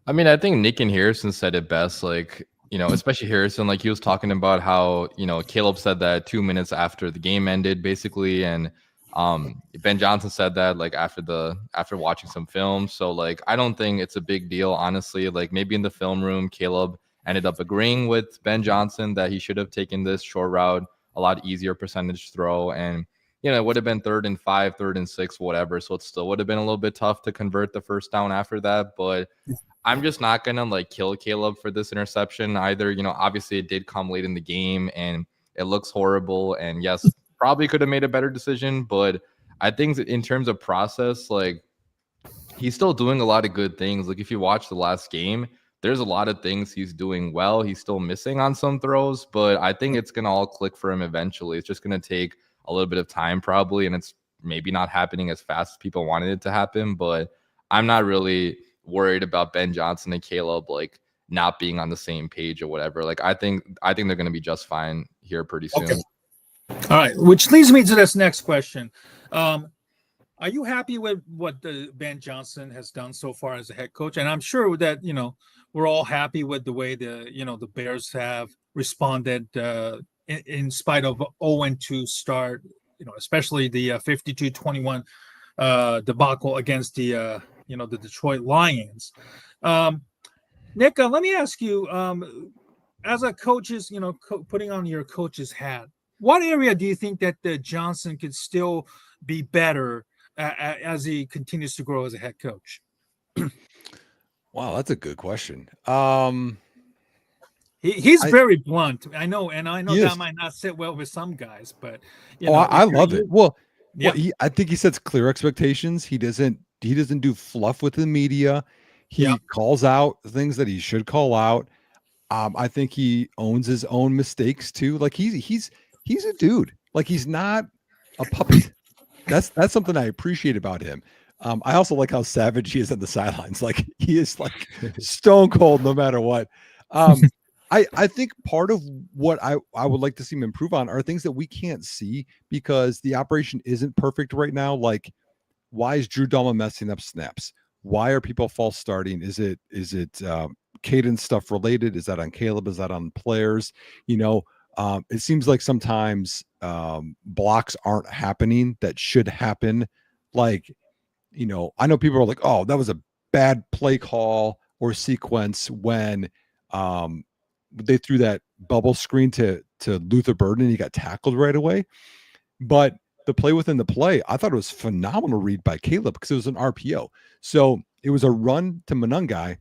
I mean, I think Nick and Harrison said it best. Like, especially Harrison, like he was talking about how, Caleb said that 2 minutes after the game ended, basically. And Ben Johnson said that like after watching some film. So like, I don't think it's a big deal, honestly. Like maybe in the film room, Caleb ended up agreeing with Ben Johnson that he should have taken this short route, a lot easier percentage throw. And, it would have been 3rd and 5, 3rd and 6, whatever. So it still would have been a little bit tough to convert the first down after that. But I'm just not going to like kill Caleb for this interception either. Obviously it did come late in the game and it looks horrible. And yes, probably could have made a better decision. But I think in terms of process, like he's still doing a lot of good things. Like if you watch the last game, there's a lot of things he's doing well. He's still missing on some throws, but I think it's going to all click for him eventually. It's just going to take a little bit of time probably. And it's maybe not happening as fast as people wanted it to happen, but I'm not really worried about Ben Johnson and Caleb like not being on the same page or whatever. Like I think they're going to be just fine here pretty soon. Okay. All right, which leads me to this next question. Are you happy with what Ben Johnson has done so far as a head coach? And I'm sure that we're all happy with the way the Bears have responded in spite of 0-2 start. Especially the 52-21 debacle against the the Detroit Lions. Nick, let me ask you, as a coach's, putting on your coach's hat, what area do you think that Johnson could still be better as he continues to grow as a head coach? Wow, that's a good question. He's very blunt. I know He that is. might not sit well with some guys, but I love it. Well, Yeah. Well, I think he sets clear expectations. He doesn't do fluff with the media. He Yeah. calls out things that he should call out. I think he owns his own mistakes too. Like he's a dude. Like he's not a puppet. That's something I appreciate about him. I also like how savage he is on the sidelines. Like he is like stone cold no matter what. I think part of what I would like to see him improve on are things that we can't see because the operation isn't perfect right now. Like, why is Drew Dalman messing up snaps? Why are people false starting? Is it cadence stuff related? Is that on Caleb? Is that on players? It seems like sometimes blocks aren't happening that should happen. Like, I know people are like, oh, that was a bad play call or sequence when they threw that bubble screen to Luther Burden and he got tackled right away. But the play within the play, I thought it was phenomenal read by Caleb because it was an RPO. So it was a run to Monungai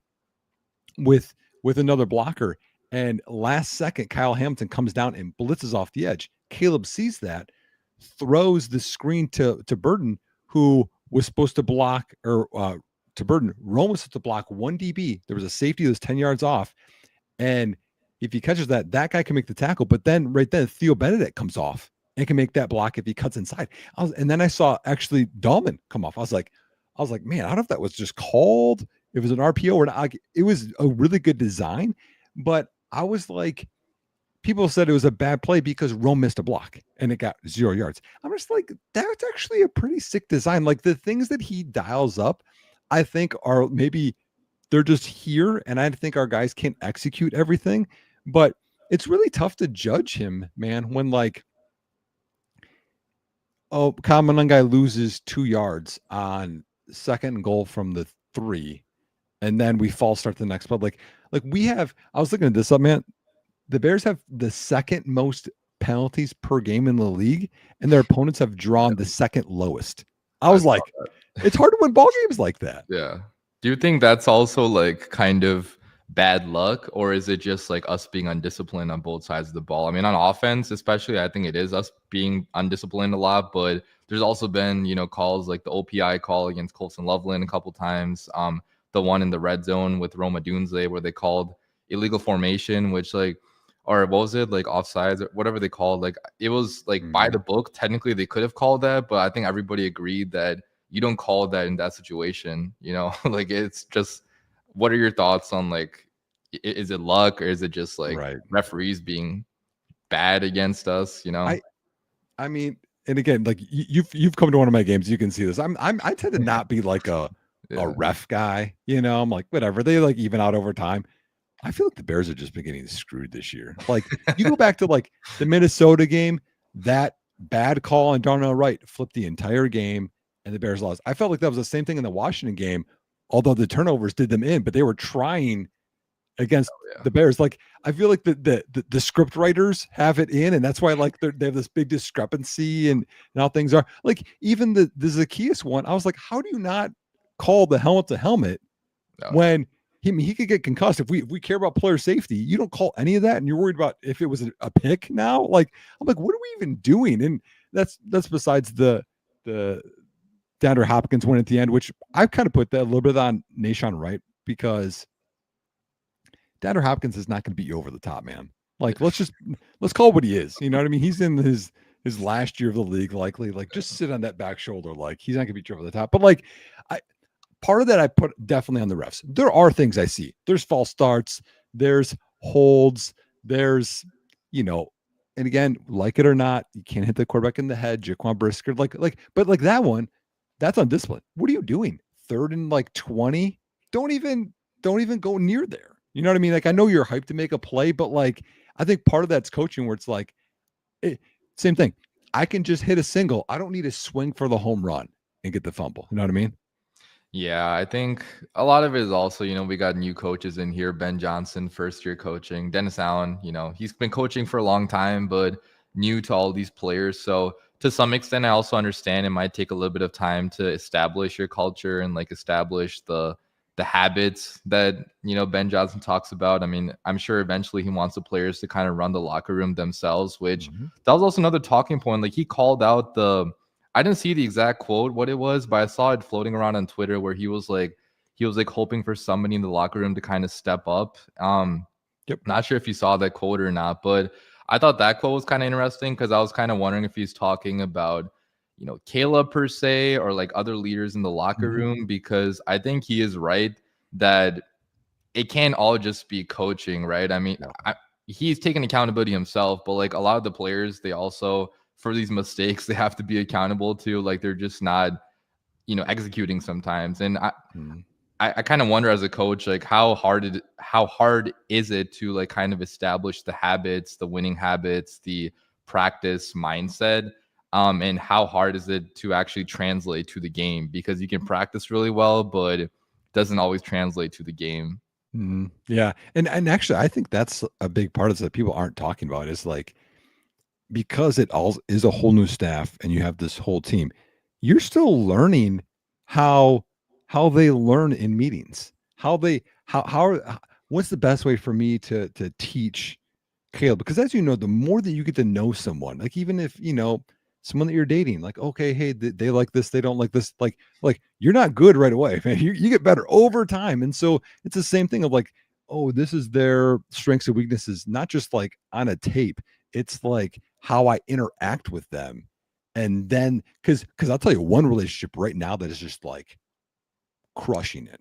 with another blocker. And last second, Kyle Hamilton comes down and blitzes off the edge. Caleb sees that, throws the screen to Burden, who was supposed to block, or to Burden. Rome was supposed to block one DB. There was a safety that was 10 yards off. And if he catches that guy can make the tackle. But then right then, Theo Benedict comes off and can make that block if he cuts inside. And then I saw actually Dahlman come off. I was like, man, I don't know if that was just called, if it was an RPO or not. It was a really good design, but I was like, people said it was a bad play because Rome missed a block and it got 0 yards. I'm just like, that's actually a pretty sick design. Like the things that he dials up, I think are maybe they're just here. And I think our guys can't execute everything, but it's really tough to judge him, man, when like, oh, Kyle Monungai loses 2 yards on second and goal from the 3. And then we false start the next play. Like we have, I was looking at this up, man. The Bears have the second most penalties per game in the league, and their opponents have drawn the second lowest. I was like, it's hard to win ball games like that. Yeah. Do you think that's also like kind of bad luck, or is it just like us being undisciplined on both sides of the ball? I mean, on offense, especially, I think it is us being undisciplined a lot, but there's also been, calls like the OPI call against Colson Loveland a couple times. The one in the red zone with Roma Dunze where they called illegal formation, which like, or what was it, like offsides or whatever they called, like it was like by the book. Technically they could have called that, but I think everybody agreed that you don't call that in that situation. Like it's just, what are your thoughts on like, is it luck or is it just like referees being bad against us? I mean, and again, like you've come to one of my games, you can see this. I tend to not be like a ref guy, I'm like, whatever, they like even out over time. I feel like the Bears have just been getting screwed this year. Like you go back to like the Minnesota game, that bad call on Darnell Wright flipped the entire game and the Bears lost. I felt like that was the same thing in the Washington game, although the turnovers did them in, but they were trying against the Bears. Like I feel like the script writers have it in, and that's why like they have this big discrepancy and how things are. Like even the Zacchaeus one, I was like, how do you not call the helmet to helmet when he could get concussed? If we care about player safety, you don't call any of that, and you're worried about if it was a pick now. Like I'm like, what are we even doing? And that's besides the DeAndre Hopkins win at the end, which I've kind of put that a little bit on Nahshon Wright, because DeAndre Hopkins is not going to beat you over the top, man. Like let's call what he is. You know what I mean? He's in his last year of the league, likely. Like just sit on that back shoulder. Like he's not going to beat you over the top. But like part of that I put definitely on the refs. There are things I see. There's false starts. There's holds. There's, and again, like it or not, you can't hit the quarterback in the head. Jaquan Brisker, but like that one, that's undisciplined. What are you doing? 3rd and like 20? Don't even go near there. You know what I mean? Like I know you're hyped to make a play, but like I think part of that's coaching where it's like, same thing. I can just hit a single. I don't need to swing for the home run and get the fumble. You know what I mean? Yeah, I think a lot of it is also, we got new coaches in here. Ben Johnson, first year coaching. Dennis Allen, he's been coaching for a long time, but new to all these players. So to some extent, I also understand it might take a little bit of time to establish your culture and like establish the habits that, Ben Johnson talks about. I mean, I'm sure eventually he wants the players to kind of run the locker room themselves, which that was also another talking point. Like he called out I didn't see the exact quote what it was, but I saw it floating around on Twitter where he was like hoping for somebody in the locker room to kind of step up. Not sure if you saw that quote or not, but I thought that quote was kind of interesting because I was kind of wondering if he's talking about, Caleb per se or like other leaders in the locker room, because I think he is right that it can't all just be coaching, right? I mean, he's taking accountability himself, but like a lot of the players, they also, for these mistakes, they have to be accountable to. Like they're just not, executing sometimes. And I kind of wonder as a coach, like how hard is it to like kind of establish the habits, the winning habits, the practice mindset, and how hard is it to actually translate to the game? Because you can practice really well, but it doesn't always translate to the game. Yeah. And actually, I think that's a big part of it that people aren't talking about is like, because it all is a whole new staff and you have this whole team, you're still learning how they learn in meetings, what's the best way for me to teach Caleb? Because as you know, the more that you get to know someone, like even if, someone that you're dating, like, okay, hey, they like this, they don't like this, like you're not good right away, man. You get better over time. And so it's the same thing of like, oh, this is their strengths and weaknesses, not just like on a tape. It's like how I interact with them. And then because I'll tell you one relationship right now that is just like crushing it.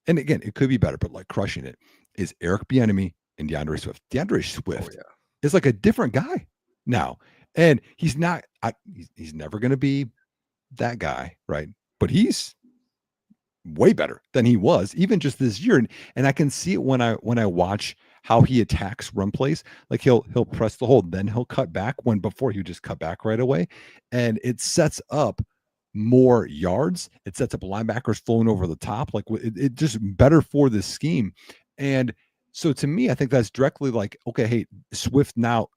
And again, it could be better, but like crushing it is Eric Bieniemy and DeAndre Swift. DeAndre Swift is like a different guy now. And he's not, he's never going to be that guy, right? But he's way better than he was even just this year. And I can see it when I watch how he attacks run plays. Like he'll press the hold, then he'll cut back when before he would just cut back right away. And it sets up more yards. It sets up linebackers flowing over the top. Like it just better for this scheme. And so to me, I think that's directly like, okay, hey, Swift now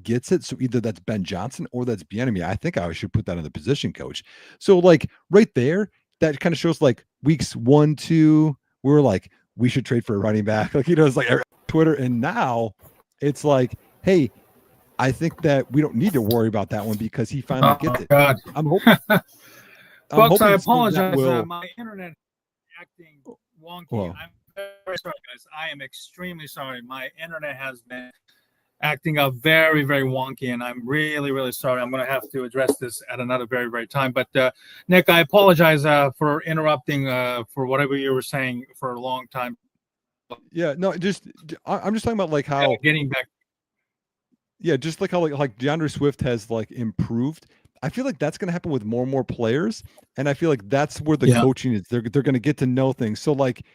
gets it. So either that's Ben Johnson or that's Bieniemy. I think I should put that on the position coach. So like right there, that kind of shows like weeks 1, 2, we were like, we should trade for a running back. Like, it's like Twitter. And now it's like, hey, I think that we don't need to worry about that one because he finally gets it. God. I'm hoping. Folks, I apologize. My internet is acting wonky. Well, I'm very sorry, guys. I am extremely sorry. My internet has been acting up very, very wonky, and I'm really, really sorry. I'm going to have to address this at another very, very time. But Nick, I apologize for interrupting for whatever you were saying for a long time. Yeah, no, I'm just talking about like how getting back. Yeah, just like how like DeAndre Swift has like improved. I feel like that's going to happen with more and more players, and I feel like that's where the coaching is. They're going to get to know things. So like,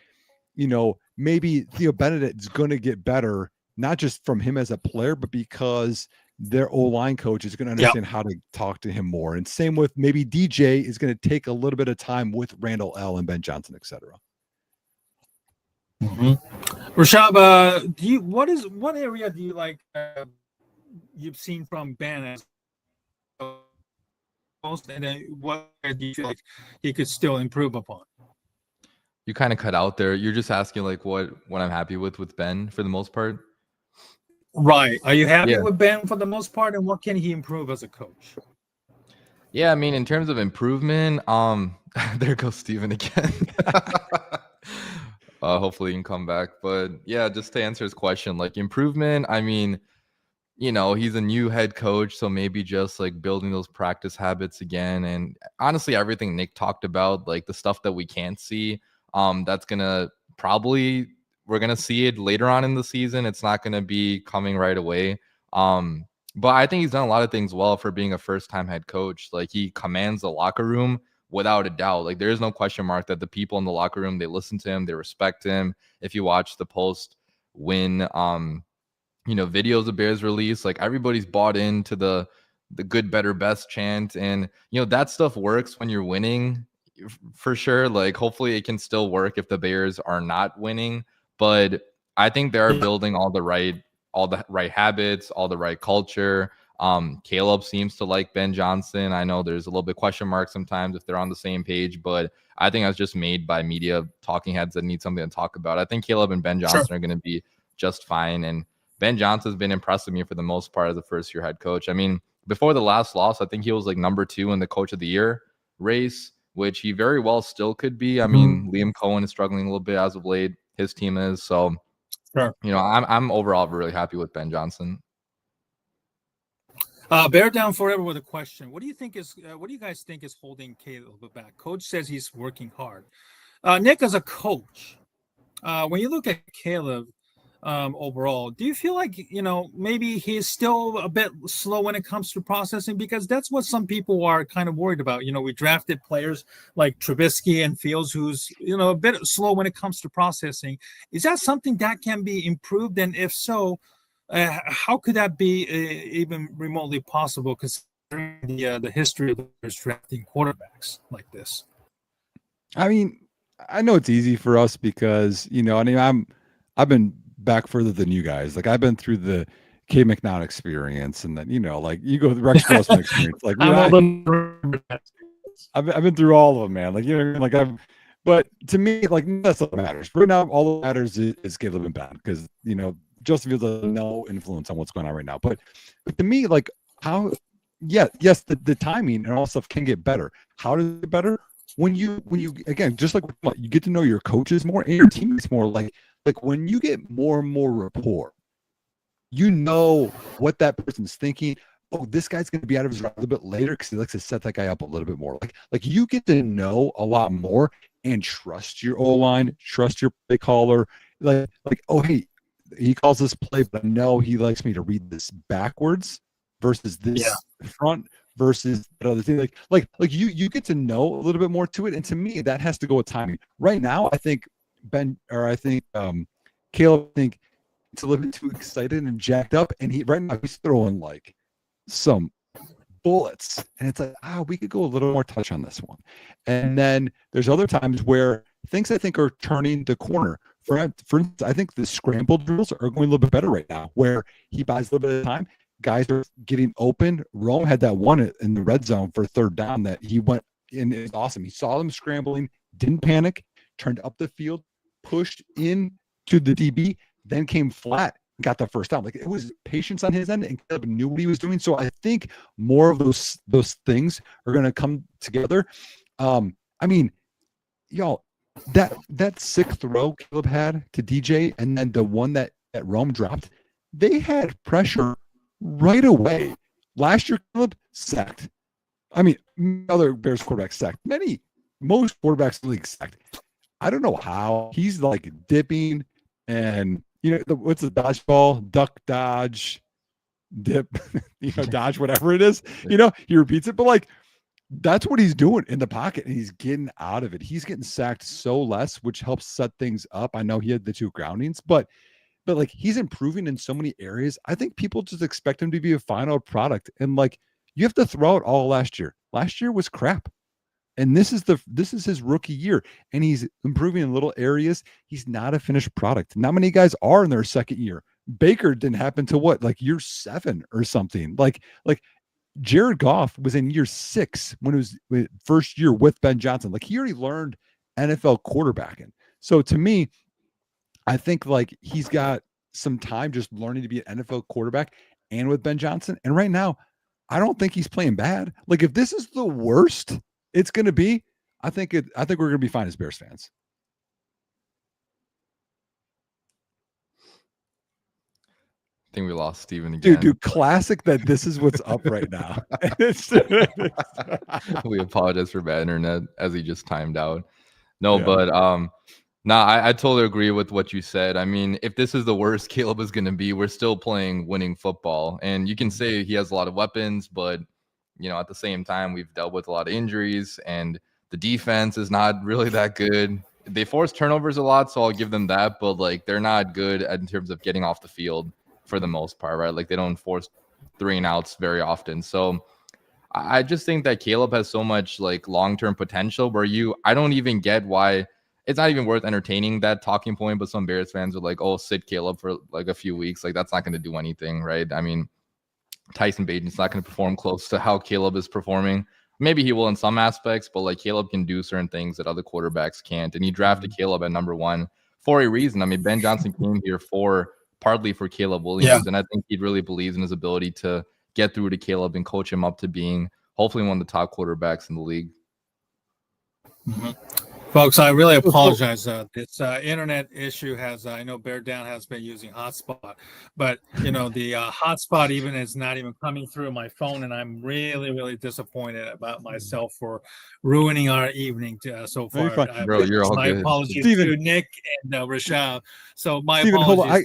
maybe Theo Benedict is going to get better. Not just from him as a player, but because their O-line coach is going to understand how to talk to him more. And same with maybe DJ is going to take a little bit of time with Randall L. and Ben Johnson, et cetera. Rishab, what area do you like you've seen from Ben as most, and then what do you feel like he could still improve upon? You kind of cut out there. You're just asking like what I'm happy with Ben for the most part. Right. Are you happy with Ben for the most part, and what can he improve as a coach? Yeah, I mean, in terms of improvement, there goes Steven again. Hopefully he can come back. But yeah, just to answer his question, like improvement, I mean, he's a new head coach, so maybe just like building those practice habits again. And honestly, everything Nick talked about, like the stuff that we can't see, that's gonna we're going to see it later on in the season. It's not going to be coming right away. But I think he's done a lot of things well for being a first-time head coach. Like he commands the locker room without a doubt. Like there is no question mark that the people in the locker room, they listen to him, they respect him. If you watch the post-win, videos the Bears release, like everybody's bought into the good, better, best chant. And, that stuff works when you're winning for sure. Like hopefully it can still work if the Bears are not winning. But I think they're building all the right habits, all the right culture. Caleb seems to like Ben Johnson. I know there's a little bit question mark sometimes if they're on the same page, but I think that's just made by media talking heads that need something to talk about. I think Caleb and Ben Johnson are going to be just fine. And Ben Johnson's been impressing me for the most part as a first-year head coach. I mean, before the last loss, I think he was like number 2 in the Coach of the Year race, which he very well still could be. I mean, Liam Cohen is struggling a little bit as of late. His team is. So, Sure. I'm overall really happy with Ben Johnson. Bear Down Forever with a question. What do you guys think is holding Caleb back? Coach says he's working hard. Nick, as a coach, when you look at Caleb overall, do you feel like, maybe he's still a bit slow when it comes to processing? Because that's what some people are kind of worried about. We drafted players like Trubisky and Fields, who's, a bit slow when it comes to processing. Is that something that can be improved? And if so, how could that be even remotely possible, considering the history of drafting quarterbacks like this? I mean, I know it's easy for us because, I've been back further than you guys. Like, I've been through the K McNaught experience, and then, like you go the Rex Grossman experience. Like, I've been through all of them, man. Like, but to me, like, that's what matters. Right now, all that matters is Caleb and Ben, because, Justin Fields has no influence on what's going on right now. But to me, like, yes, the timing and all stuff can get better. How does it get better? When you again, just like you get to know your coaches more and your teammates more, like when you get more and more rapport, what that person's thinking. Oh, this guy's going to be out of his route a little bit later because he likes to set that guy up a little bit more. Like you get to know a lot more and trust your O-line, trust your play caller. Like, oh, hey, he calls this play, but I know he likes me to read this backwards versus this front versus that other thing. Like you get to know a little bit more to it. And to me, that has to go with timing. Right now, I think Caleb, it's a little bit too excited and jacked up. And right now he's throwing like some bullets. And it's like, we could go a little more touch on this one. And then there's other times where things I think are turning the corner. For instance, I think the scramble drills are going a little bit better right now, where he buys a little bit of time. Guys are getting open. Rome had that one in the red zone for 3rd down that he went in. It's awesome. He saw them scrambling, didn't panic, turned up the field, pushed in to the DB, then came flat, got the 1st down. Like, it was patience on his end, and Caleb knew what he was doing. So I think more of those things are going to come together. I mean, y'all, that 6th throw Caleb had to DJ, and then the one that Rome dropped, they had pressure right away. Last year, Caleb sacked. I mean, other Bears quarterbacks sacked. Most quarterbacks in the league sacked. I don't know how. He's like dipping and, what's the dodgeball? Duck, dodge, dip, dodge, whatever it is. He repeats it, but like, that's what he's doing in the pocket, and he's getting out of it. He's getting sacked so less, which helps set things up. I know he had the 2 groundings, but like, he's improving in so many areas. I think people just expect him to be a final product, and like, you have to throw it all last year. Last year was crap, and this is his rookie year, and he's improving in little areas. He's not a finished product. Not many guys are in their 2nd year. Baker didn't happen to year 7 or something. Like Jared Goff was in year 6 when it was first year with Ben Johnson. Like, he already learned NFL quarterbacking. So to me, I think like he's got some time just learning to be an NFL quarterback and with Ben Johnson. And right now, I don't think he's playing bad. Like, if this is the worst it's going to be, I think we're going to be fine as Bears fans. I think we lost Steven again. Dude, classic that this is what's up right now. We apologize for bad internet as he just timed out. But I totally agree with what you said. I mean, if this is the worst Caleb is going to be, we're still playing winning football. And you can say he has a lot of weapons, but, at the same time, we've dealt with a lot of injuries, and the defense is not really that good. They force turnovers a lot, so I'll give them that. But, like, they're not good in terms of getting off the field for the most part, right? Like, they don't force 3-and-outs very often. So I just think that Caleb has so much like long-term potential where I don't even get why it's not even worth entertaining that talking point. But some Bears fans are like, oh, sit Caleb for like a few weeks. Like, that's not going to do anything, right? I mean, Tyson Bagent's not going to perform close to how Caleb is performing. Maybe he will in some aspects, but like Caleb can do certain things that other quarterbacks can't. And he drafted Caleb at number 1 for a reason. I mean, Ben Johnson came here partly for Caleb Williams, and I think he really believes in his ability to get through to Caleb and coach him up to being hopefully one of the top quarterbacks in the league. Folks, I really apologize. This internet issue has, I know Bear Down has been using hotspot, but the hotspot even is not even coming through my phone, and I'm really, really disappointed about myself for ruining our evening so far. Bro, you're all my good. apologies Steven. to Nick and Rishab. So my Steven, apologies hold on.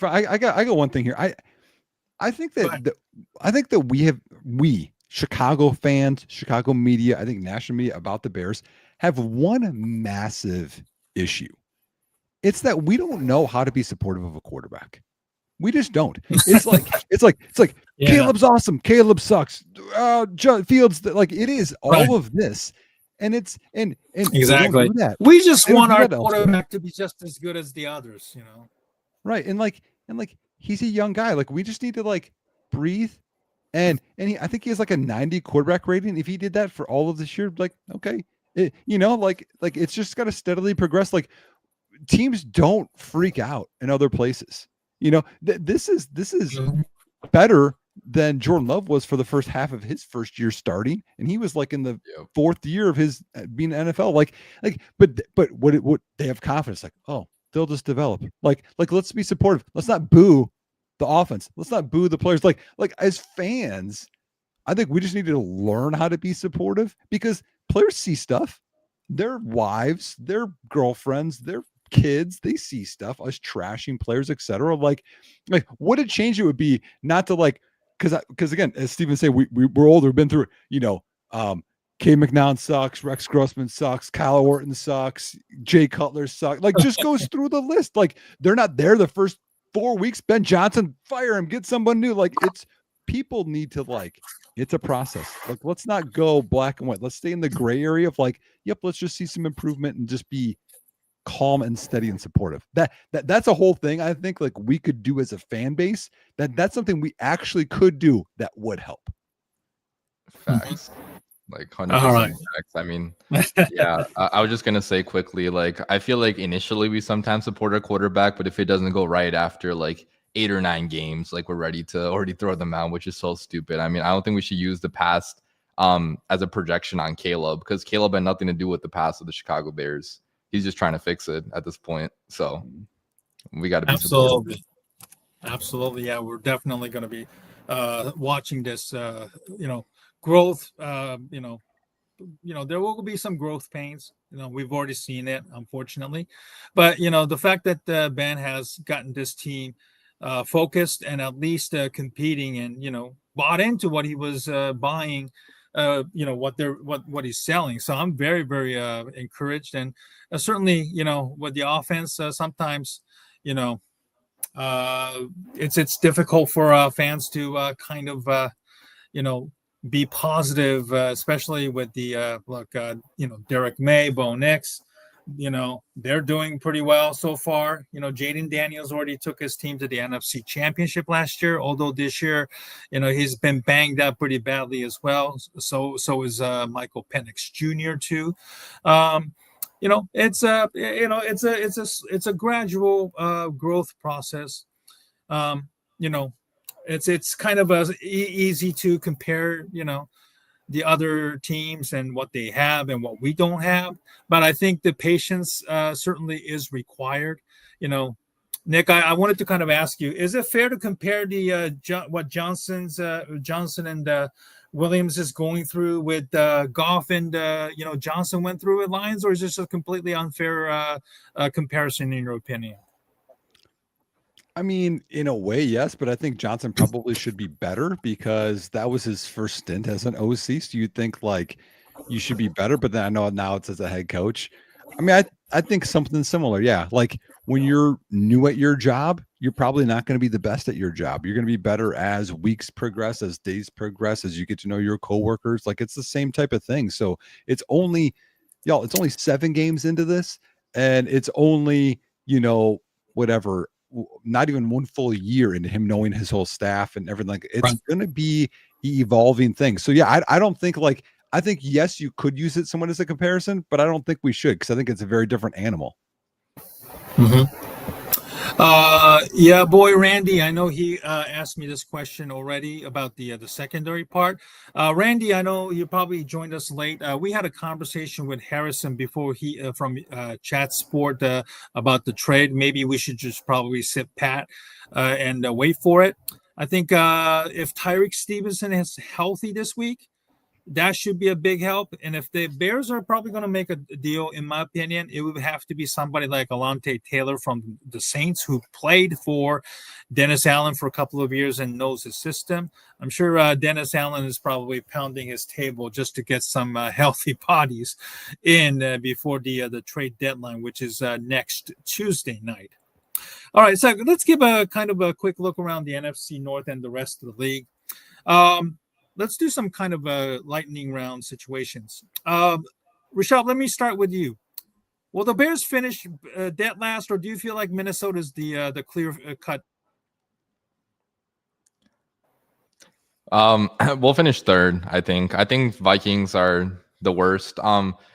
there. I got one thing here. I think that we Chicago fans, Chicago media, I think national media about the Bears have one massive issue. It's that we don't know how to be supportive of a quarterback. We just don't. It's like Yeah. Caleb's awesome. Caleb sucks. Fields, like it is all Right. of this, and it's and Exactly. they don't do that. We just They don't want do our that elsewhere. quarterback to be just as good as the others, Right. And he's a young guy. Like we just need to breathe. And I think he has like a 90 quarterback rating. If he did that for all of this year, okay. It's just got to steadily progress. Like teams don't freak out in other places. This is better than Jordan Love was for the first half of his first year starting, and he was in the fourth year of his being NFL. But what they have confidence they'll just develop. Let's be supportive. Let's not boo the offense. Let's not boo the players. As fans, I think we just need to learn how to be supportive because players see stuff. Their wives, their girlfriends, their kids, they see stuff, us trashing players, etc. What a change it would be not to because again, as Steven said, we're older, we've been through K. McNown sucks, Rex Grossman sucks, Kyle Orton sucks, Jay Cutler sucks. Just goes through the list. They're not there the first 4 weeks. Ben Johnson, fire him, get someone new. It's people need to it's a process. Let's not go black and white. Let's stay in the gray area of yep, let's just see some improvement and just be calm and steady and supportive. That's a whole thing I think we could do as a fan base. That's something we actually could do that would help. Facts. 100% All right. facts. I mean, yeah, I was just gonna say quickly, I feel like initially we sometimes support our quarterback, but if it doesn't go right after 8 or 9 games, we're ready to already throw them out, which is so stupid. I mean, I don't think we should use the past as a projection on Caleb because Caleb had nothing to do with the past of the Chicago Bears. He's just trying to fix it at this point. So we got to be supportive. Absolutely. Yeah, we're definitely going to be watching this, growth. There will be some growth pains. We've already seen it, unfortunately. But, the fact that Ben has gotten this team focused and at least competing and, bought into what he was buying, what he's selling. So I'm very, very encouraged. And certainly, with the offense, sometimes, it's difficult for fans to kind of, be positive, especially with the Derek May, Bo Nix. They're doing pretty well so far. Jaden Daniels already took his team to the NFC Championship last year, although this year, he's been banged up pretty badly as well. So is Michael Penix Jr. too. It's a gradual growth process. It's kind of easy to compare, the other teams and what they have and what we don't have. But I think the patience certainly is required. Nick, I wanted to kind of ask you: is it fair to compare the what Johnson and Williams is going through with Goff and Johnson went through with Lions, or is this a completely unfair comparison in your opinion? I mean, in a way, yes, but I think Johnson probably should be better because that was his first stint as an OC. So you'd think you should be better, but then I know now it's as a head coach. I mean, I think something similar. Yeah. When you're new at your job, you're probably not going to be the best at your job. You're going to be better as weeks progress, as days progress, as you get to know your coworkers. It's the same type of thing. So it's only 7 games into this, and it's only, whatever, not even 1 full year into him knowing his whole staff and everything. It's going to be evolving thing. So yeah, I don't think I think yes, you could use it someone as a comparison, but I don't think we should because I think it's a very different animal. Mm-hmm. Yeah, boy, Randy. I know he asked me this question already about the secondary part. Randy, I know you probably joined us late. We had a conversation with Harrison before he from Chatsport about the trade. Maybe we should just probably sit pat and wait for it. I think if Tyreek Stevenson is healthy this week, that should be a big help. And if the Bears are probably going to make a deal, in my opinion, it would have to be somebody like Alontae Taylor from the Saints, who played for Dennis Allen for a couple of years and knows his system. I'm sure Dennis Allen is probably pounding his table just to get some healthy bodies in before the trade deadline, which is next Tuesday night. All right, so let's give a kind of a quick look around the NFC North and the rest of the league. Let's do some kind of lightning round situations. Rishab, let me start with you. Will the Bears finish dead last, or do you feel like Minnesota's the clear cut? We'll finish third, I think. I think Vikings are the worst.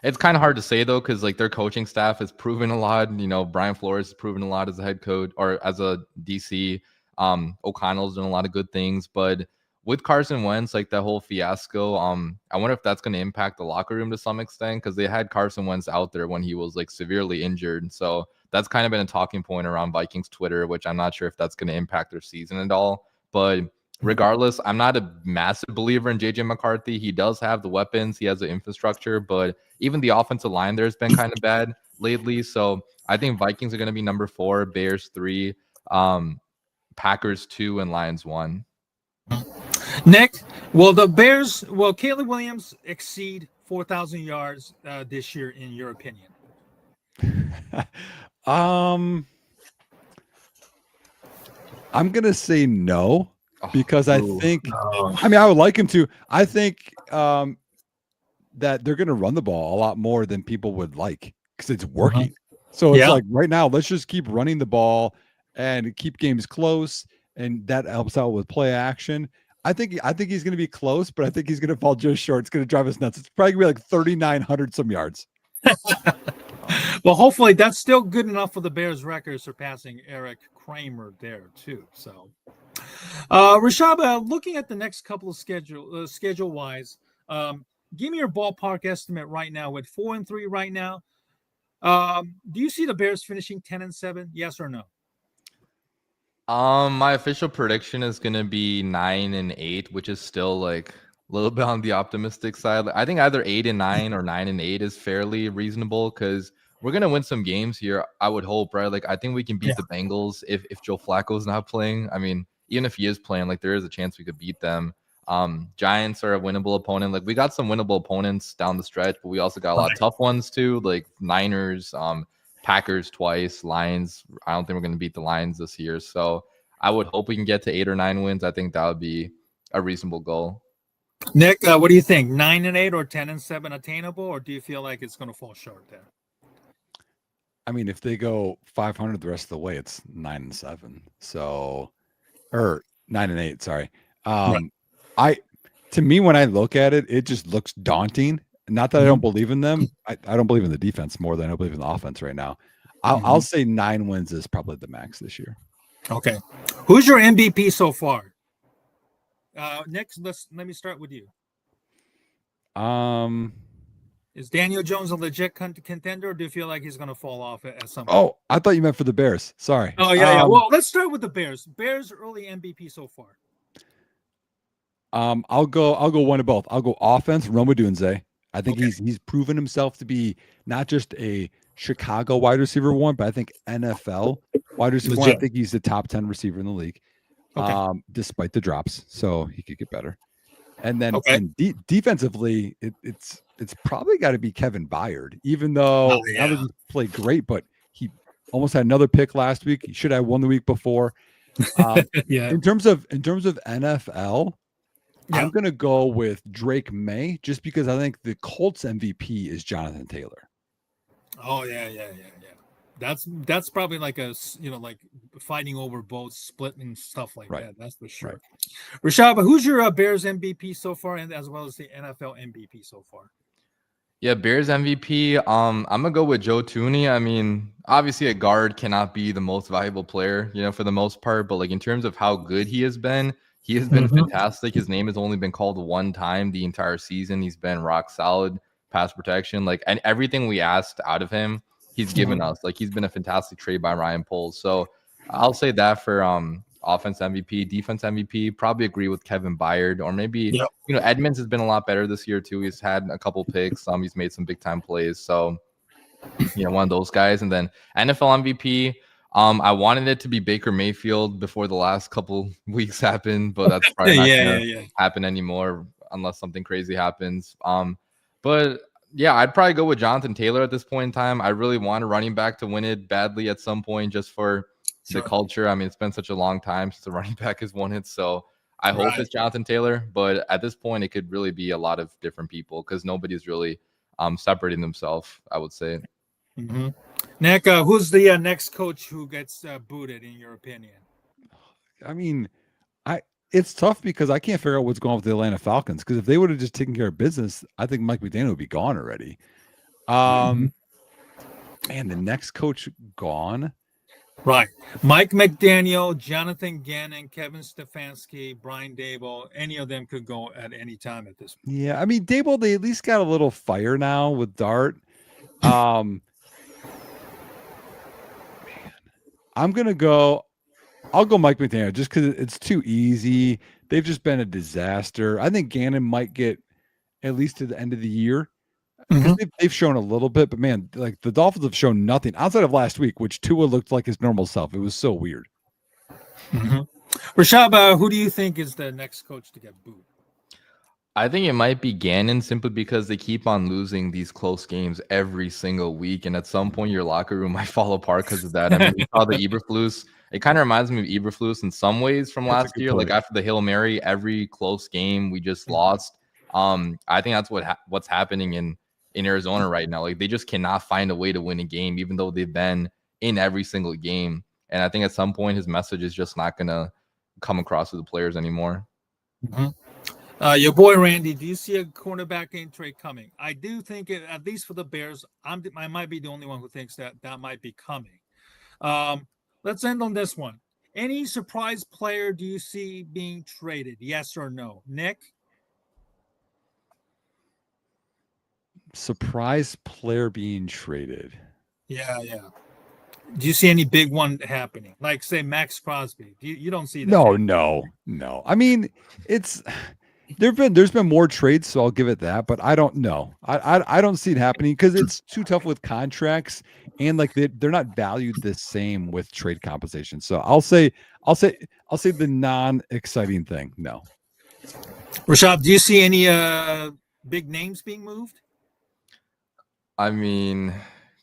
It's kind of hard to say though, because like their coaching staff has proven a lot. You know, Brian Flores has proven a lot as a head coach or as a DC. O'Connell's doing a lot of good things, but with Carson Wentz, like that whole fiasco, I wonder if that's going to impact the locker room to some extent, because they had Carson Wentz out there when he was like severely injured. So that's kind of been a talking point around Vikings Twitter, which I'm not sure if that's going to impact their season at all. But regardless, I'm not a massive believer in JJ McCarthy. He does have the weapons, he has the infrastructure, but even the offensive line there's been kind of bad lately. So I think Vikings are going to be number 4, Bears 3, Packers 2, and Lions 1. Nick, will Caleb Williams exceed 4,000 yards this year, in your opinion? I'm gonna say no, because I think I mean I would like him to. I think that they're gonna run the ball a lot more than people would like, because it's working. So it's like right now, let's just keep running the ball and keep games close, and that helps out with play action. I think he's going to be close, but I think he's going to fall just short. It's going to drive us nuts. It's probably going to be like 3,900 some yards. Well, hopefully that's still good enough for the Bears record, surpassing Eric Kramer there too. So, Rishab, looking at the next couple of schedule wise, give me your ballpark estimate right now with 4-3 right now. Do you see the Bears finishing 10-7? Yes or no? My official prediction is gonna be 9-8, which is still like a little bit on the optimistic side. I think either 8-9 or 9-8 is fairly reasonable, because we're gonna win some games here. I would hope, right? Like I think we can beat the Bengals if Joe Flacco's not playing. I mean, even if he is playing, like there is a chance we could beat them. Giants are a winnable opponent. Like we got some winnable opponents down the stretch, but we also got a lot of tough ones too, like Niners, Packers twice, Lions. I don't think we're going to beat the Lions this year. So I would hope we can get to 8 or 9 wins. I think that would be a reasonable goal. Nick, what do you think? 9-8 or 10-7 attainable, or do you feel like it's going to fall short there? I mean, if they go 500 the rest of the way, it's 9-7. So, or 9-8. Sorry. To me, when I look at it, it just looks daunting. Not that I don't believe in them. I don't believe in the defense more than I believe in the offense right now. I'll say 9 wins is probably the max this year. Okay. Who's your MVP so far? Next, let me start with you. Is Daniel Jones a legit contender, or do you feel like he's going to fall off at some point? Oh, I thought you meant for the Bears. Sorry. Oh, yeah. Well, let's start with the Bears. Bears early MVP so far. I'll go one of both. I'll go offense, Rome Odunze. I think he's proven himself to be not just a Chicago wide receiver 1, but I think NFL wide receiver 1. I think he's the top 10 receiver in the league, despite the drops. So he could get better. And then defensively, it's probably got to be Kevin Byard, even though now that he played great, but he almost had another pick last week. He should have won the week before. In terms of NFL, I'm going to go with Drake May, just because I think the Colts MVP is Jonathan Taylor. Oh, yeah. That's probably like like fighting over both splitting stuff like that. That's for sure. Rishab, who's your Bears MVP so far, and as well as the NFL MVP so far? Yeah, Bears MVP. I'm gonna go with Joe Tooney. I mean, obviously a guard cannot be the most valuable player, for the most part, but like in terms of how good he has been fantastic. His name has only been called one time the entire season. He's been rock solid, pass protection, like, and everything we asked out of him, he's given us. Like, he's been a fantastic trade by Ryan Poles. So I'll say that for offense MVP. Defense MVP, probably agree with Kevin Byard, or maybe Yep. Edmonds has been a lot better this year too. He's had a couple picks. He's made some big time plays. So, one of those guys. And then NFL MVP. I wanted it to be Baker Mayfield before the last couple weeks happened, but that's probably not gonna happen anymore unless something crazy happens. But yeah, I'd probably go with Jonathan Taylor at this point in time. I really want a running back to win it badly at some point, just for the culture. I mean, it's been such a long time since a running back has won it, so I hope it's Jonathan Taylor. But at this point, it could really be a lot of different people because nobody's really separating themselves, I would say. Mm-hmm. Nick, who's the next coach who gets booted, in your opinion? I mean, it's tough because I can't figure out what's going on with the Atlanta Falcons, because if they would have just taken care of business, I think Mike McDaniel would be gone already. Man, the next coach gone. Right. Mike McDaniel, Jonathan Gannon, Kevin Stefanski, Brian Daboll, any of them could go at any time at this point. Yeah, I mean, Daboll, they at least got a little fire now with Dart. Man, I'll go Mike McDaniel just because it's too easy. They've just been a disaster. I think Gannon might get at least to the end of the year. They've shown a little bit, but man, like the Dolphins have shown nothing outside of last week, which Tua looked like his normal self. It was so weird. Rishab, who do you think is the next coach to get booed? I think it might be Gannon, simply because they keep on losing these close games every single week, and at some point your locker room might fall apart because of that. I mean, we saw the Eberflus. It kind of reminds me of Eberflus in some ways from last year. Like after the Hail Mary, every close game we just lost. I think that's what's happening in Arizona right now. Like, they just cannot find a way to win a game, even though they've been in every single game. And I think at some point his message is just not gonna come across to the players anymore. Your boy Randy, do you see a cornerback in trade coming? I do think it, at least for the Bears. I might be the only one who thinks that might be coming. Let's end on this one. Any surprise player do you see being traded? Yes or no? Nick? Surprise player being traded. Yeah. Do you see any big one happening? Like, say, Max Crosby. You don't see that? No. I mean, there's been more trades, so I'll give it that, but I don't know. I don't see it happening because it's too tough with contracts, and like they're not valued the same with trade compensation. So I'll say the non-exciting thing. No. Rishab, do you see any big names being moved? I mean,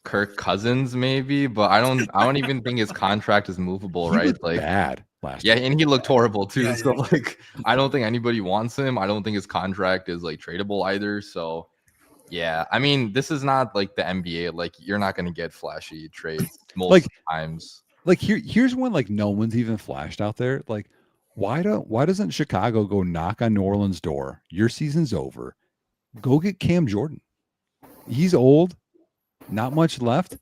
Kirk Cousins maybe, but I don't even think his contract is movable, right? Like, bad last year. And he looked horrible too. So like, I don't think anybody wants him. I don't think his contract is like tradable either. So yeah, I mean, this is not like the NBA. Like, you're not going to get flashy trades most times. Like, here's one like no one's even flashed out there. Like, why doesn't Chicago go knock on New Orleans' door? Your season's over. Go get Cam Jordan. He's old, not much left.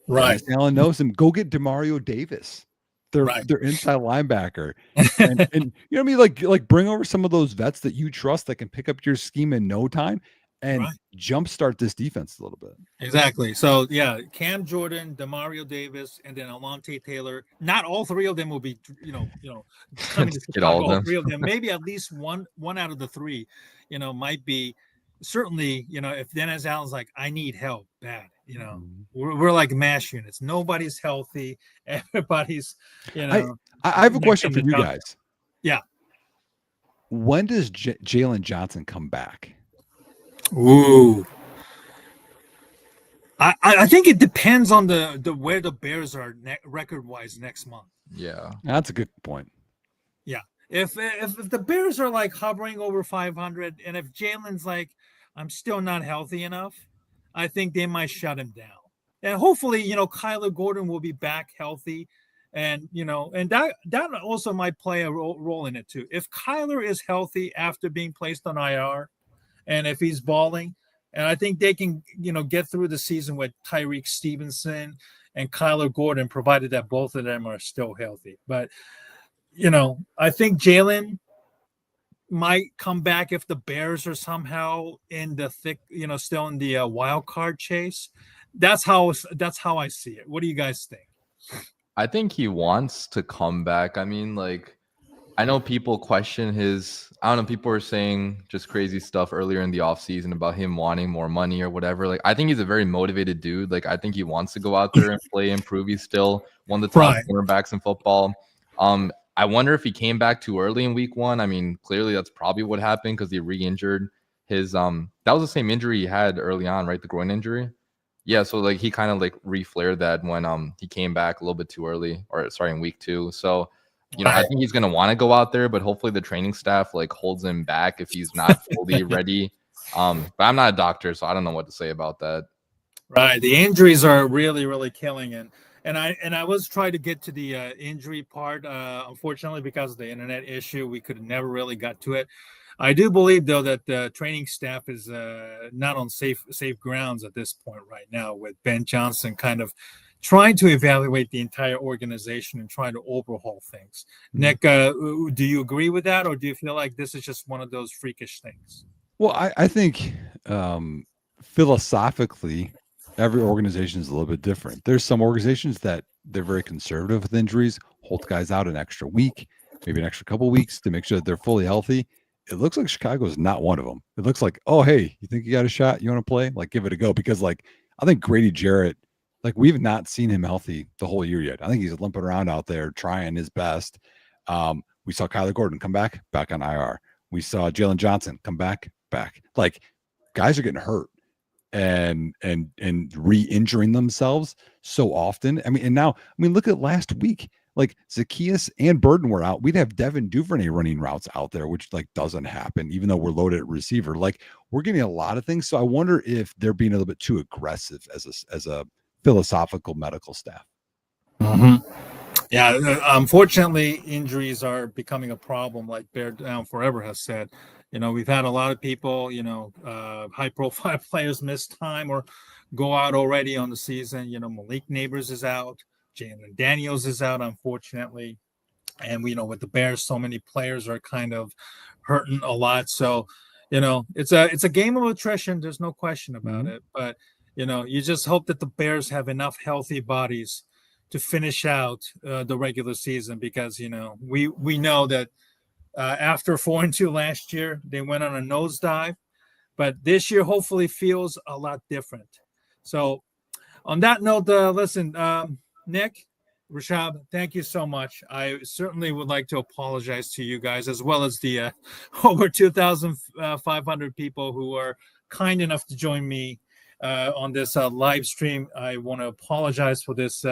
Right. Allen knows him. Go get DeMario Davis. Their inside linebacker. And you know what I mean? Like bring over some of those vets that you trust that can pick up your scheme in no time and jumpstart this defense a little bit. Exactly. So yeah, Cam Jordan, DeMario Davis, and then Alontae Taylor. Not all three of them will be, coming to get all of them. Three of them. Maybe at least one out of the three, might be. Certainly, if Dennis Allen's like, I need help bad, we're like MASH units. Nobody's healthy. Everybody's, I have a question for you guys. Yeah. When does Jalen Johnson come back? Ooh. I think it depends on the where the Bears are record-wise next month. Yeah. That's a good point. Yeah. If the Bears are like hovering over 500, and if Jalen's like, I'm still not healthy enough, I think they might shut him down. And hopefully, Kyler Gordon will be back healthy, and and that also might play a role in it too. If Kyler is healthy after being placed on IR, and if he's balling, And I think they can, get through the season with Tyreek Stevenson and Kyler Gordon, provided that both of them are still healthy. But, I think Jalen might come back if the Bears are somehow in the thick, still in the wild card chase. That's how I see it. What do you guys think? I think he wants to come back. I mean, like, I know people question I don't know, people were saying just crazy stuff earlier in the offseason about him wanting more money or whatever. Like, I think he's a very motivated dude. Like, I think he wants to go out there and play and prove he's still one of the top cornerbacks in football. I wonder if he came back too early in week 1. I mean, clearly that's probably what happened because he re-injured his that was the same injury he had early on, right? The groin injury. Yeah, so like he kind of like reflared that when he came back a little bit too early, or sorry, in week 2. So I think he's gonna want to go out there, but hopefully the training staff like holds him back if he's not fully ready. But I'm not a doctor, so I don't know what to say about that. Right, the injuries are really, really killing, and I was trying to get to the injury part. Unfortunately, because of the internet issue, we could never really got to it. I do believe, though, that the training staff is not on safe grounds at this point right now, with Ben Johnson kind of trying to evaluate the entire organization and trying to overhaul things. Mm-hmm. Nick, do you agree with that, or do you feel like this is just one of those freakish things? Well, I think philosophically, every organization is a little bit different. There's some organizations that they're very conservative with injuries, hold guys out an extra week, maybe an extra couple weeks to make sure that they're fully healthy. It looks like Chicago is not one of them. It looks like, oh, hey, you think you got a shot? You want to play? Like, give it a go. Because, like, I think Grady Jarrett, like, we've not seen him healthy the whole year yet. I think he's limping around out there trying his best. We saw Kyler Gordon come back on IR. We saw Jalen Johnson come back. Like, guys are getting hurt and re-injuring themselves so often. I mean, look at last week. Like, Zacchaeus and Burden were out. We'd have Devin Duvernay running routes out there, which like doesn't happen, even though we're loaded at receiver. Like, we're getting a lot of things. So I wonder if they're being a little bit too aggressive as a philosophical medical staff. Mm-hmm. Yeah, unfortunately, injuries are becoming a problem, like Bear Down Forever has said. We've had a lot of people, high-profile players miss time or go out already on the season. Malik Neighbors is out. Jalen Daniels is out, unfortunately. And with the Bears, so many players are kind of hurting a lot. So, it's a game of attrition. There's no question about it. But, you just hope that the Bears have enough healthy bodies to finish out the regular season, because, we know that after 4-2 last year, they went on a nosedive. But this year hopefully feels a lot different. So on that note, listen, Nick, Rishab, thank you so much. I certainly would like to apologize to you guys, as well as the over 2,500 people who are kind enough to join me on this live stream. I want to apologize for this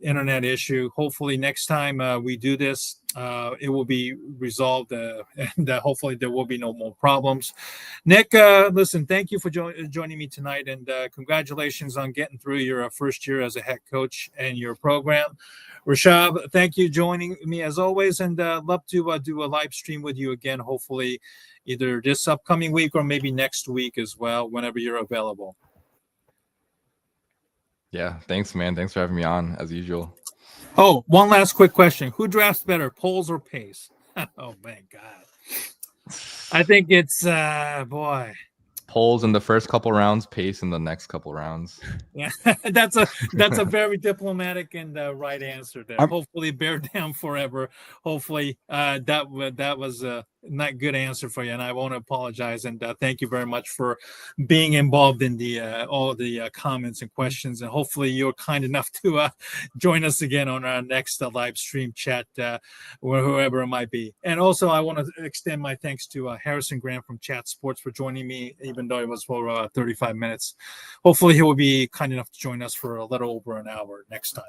internet issue. Hopefully next time we do this, it will be resolved, and hopefully there will be no more problems. Nick, listen, thank you for joining me tonight, and congratulations on getting through your first year as a head coach and your program. Rishab, thank you for joining me as always, and love to do a live stream with you again, hopefully either this upcoming week or maybe next week as well, whenever you're available. Yeah, thanks, man. Thanks for having me on, as usual. Oh, one last quick question. Who drafts better, Poles or Pace? Oh, my God. I think it's, Poles in the first couple rounds, Pace in the next couple rounds. Yeah, that's a very diplomatic and right answer there. Hopefully, Bear Down Forever. Hopefully, that was a not good answer for you, and I want to apologize. And thank you very much for being involved in the all the comments and questions. And hopefully, you're kind enough to join us again on our next live stream chat, whoever it might be. And also, I want to extend my thanks to Harrison Graham from Chatsport for joining me, even though it was for 35 minutes. Hopefully he will be kind enough to join us for a little over an hour next time.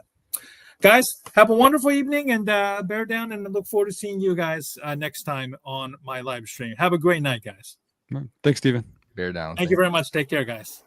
Guys, have a wonderful evening, and bear down, and I look forward to seeing you guys next time on my live stream. Have a great night, guys. Thanks, Steven. Bear down. Thank you very much. Take care, guys.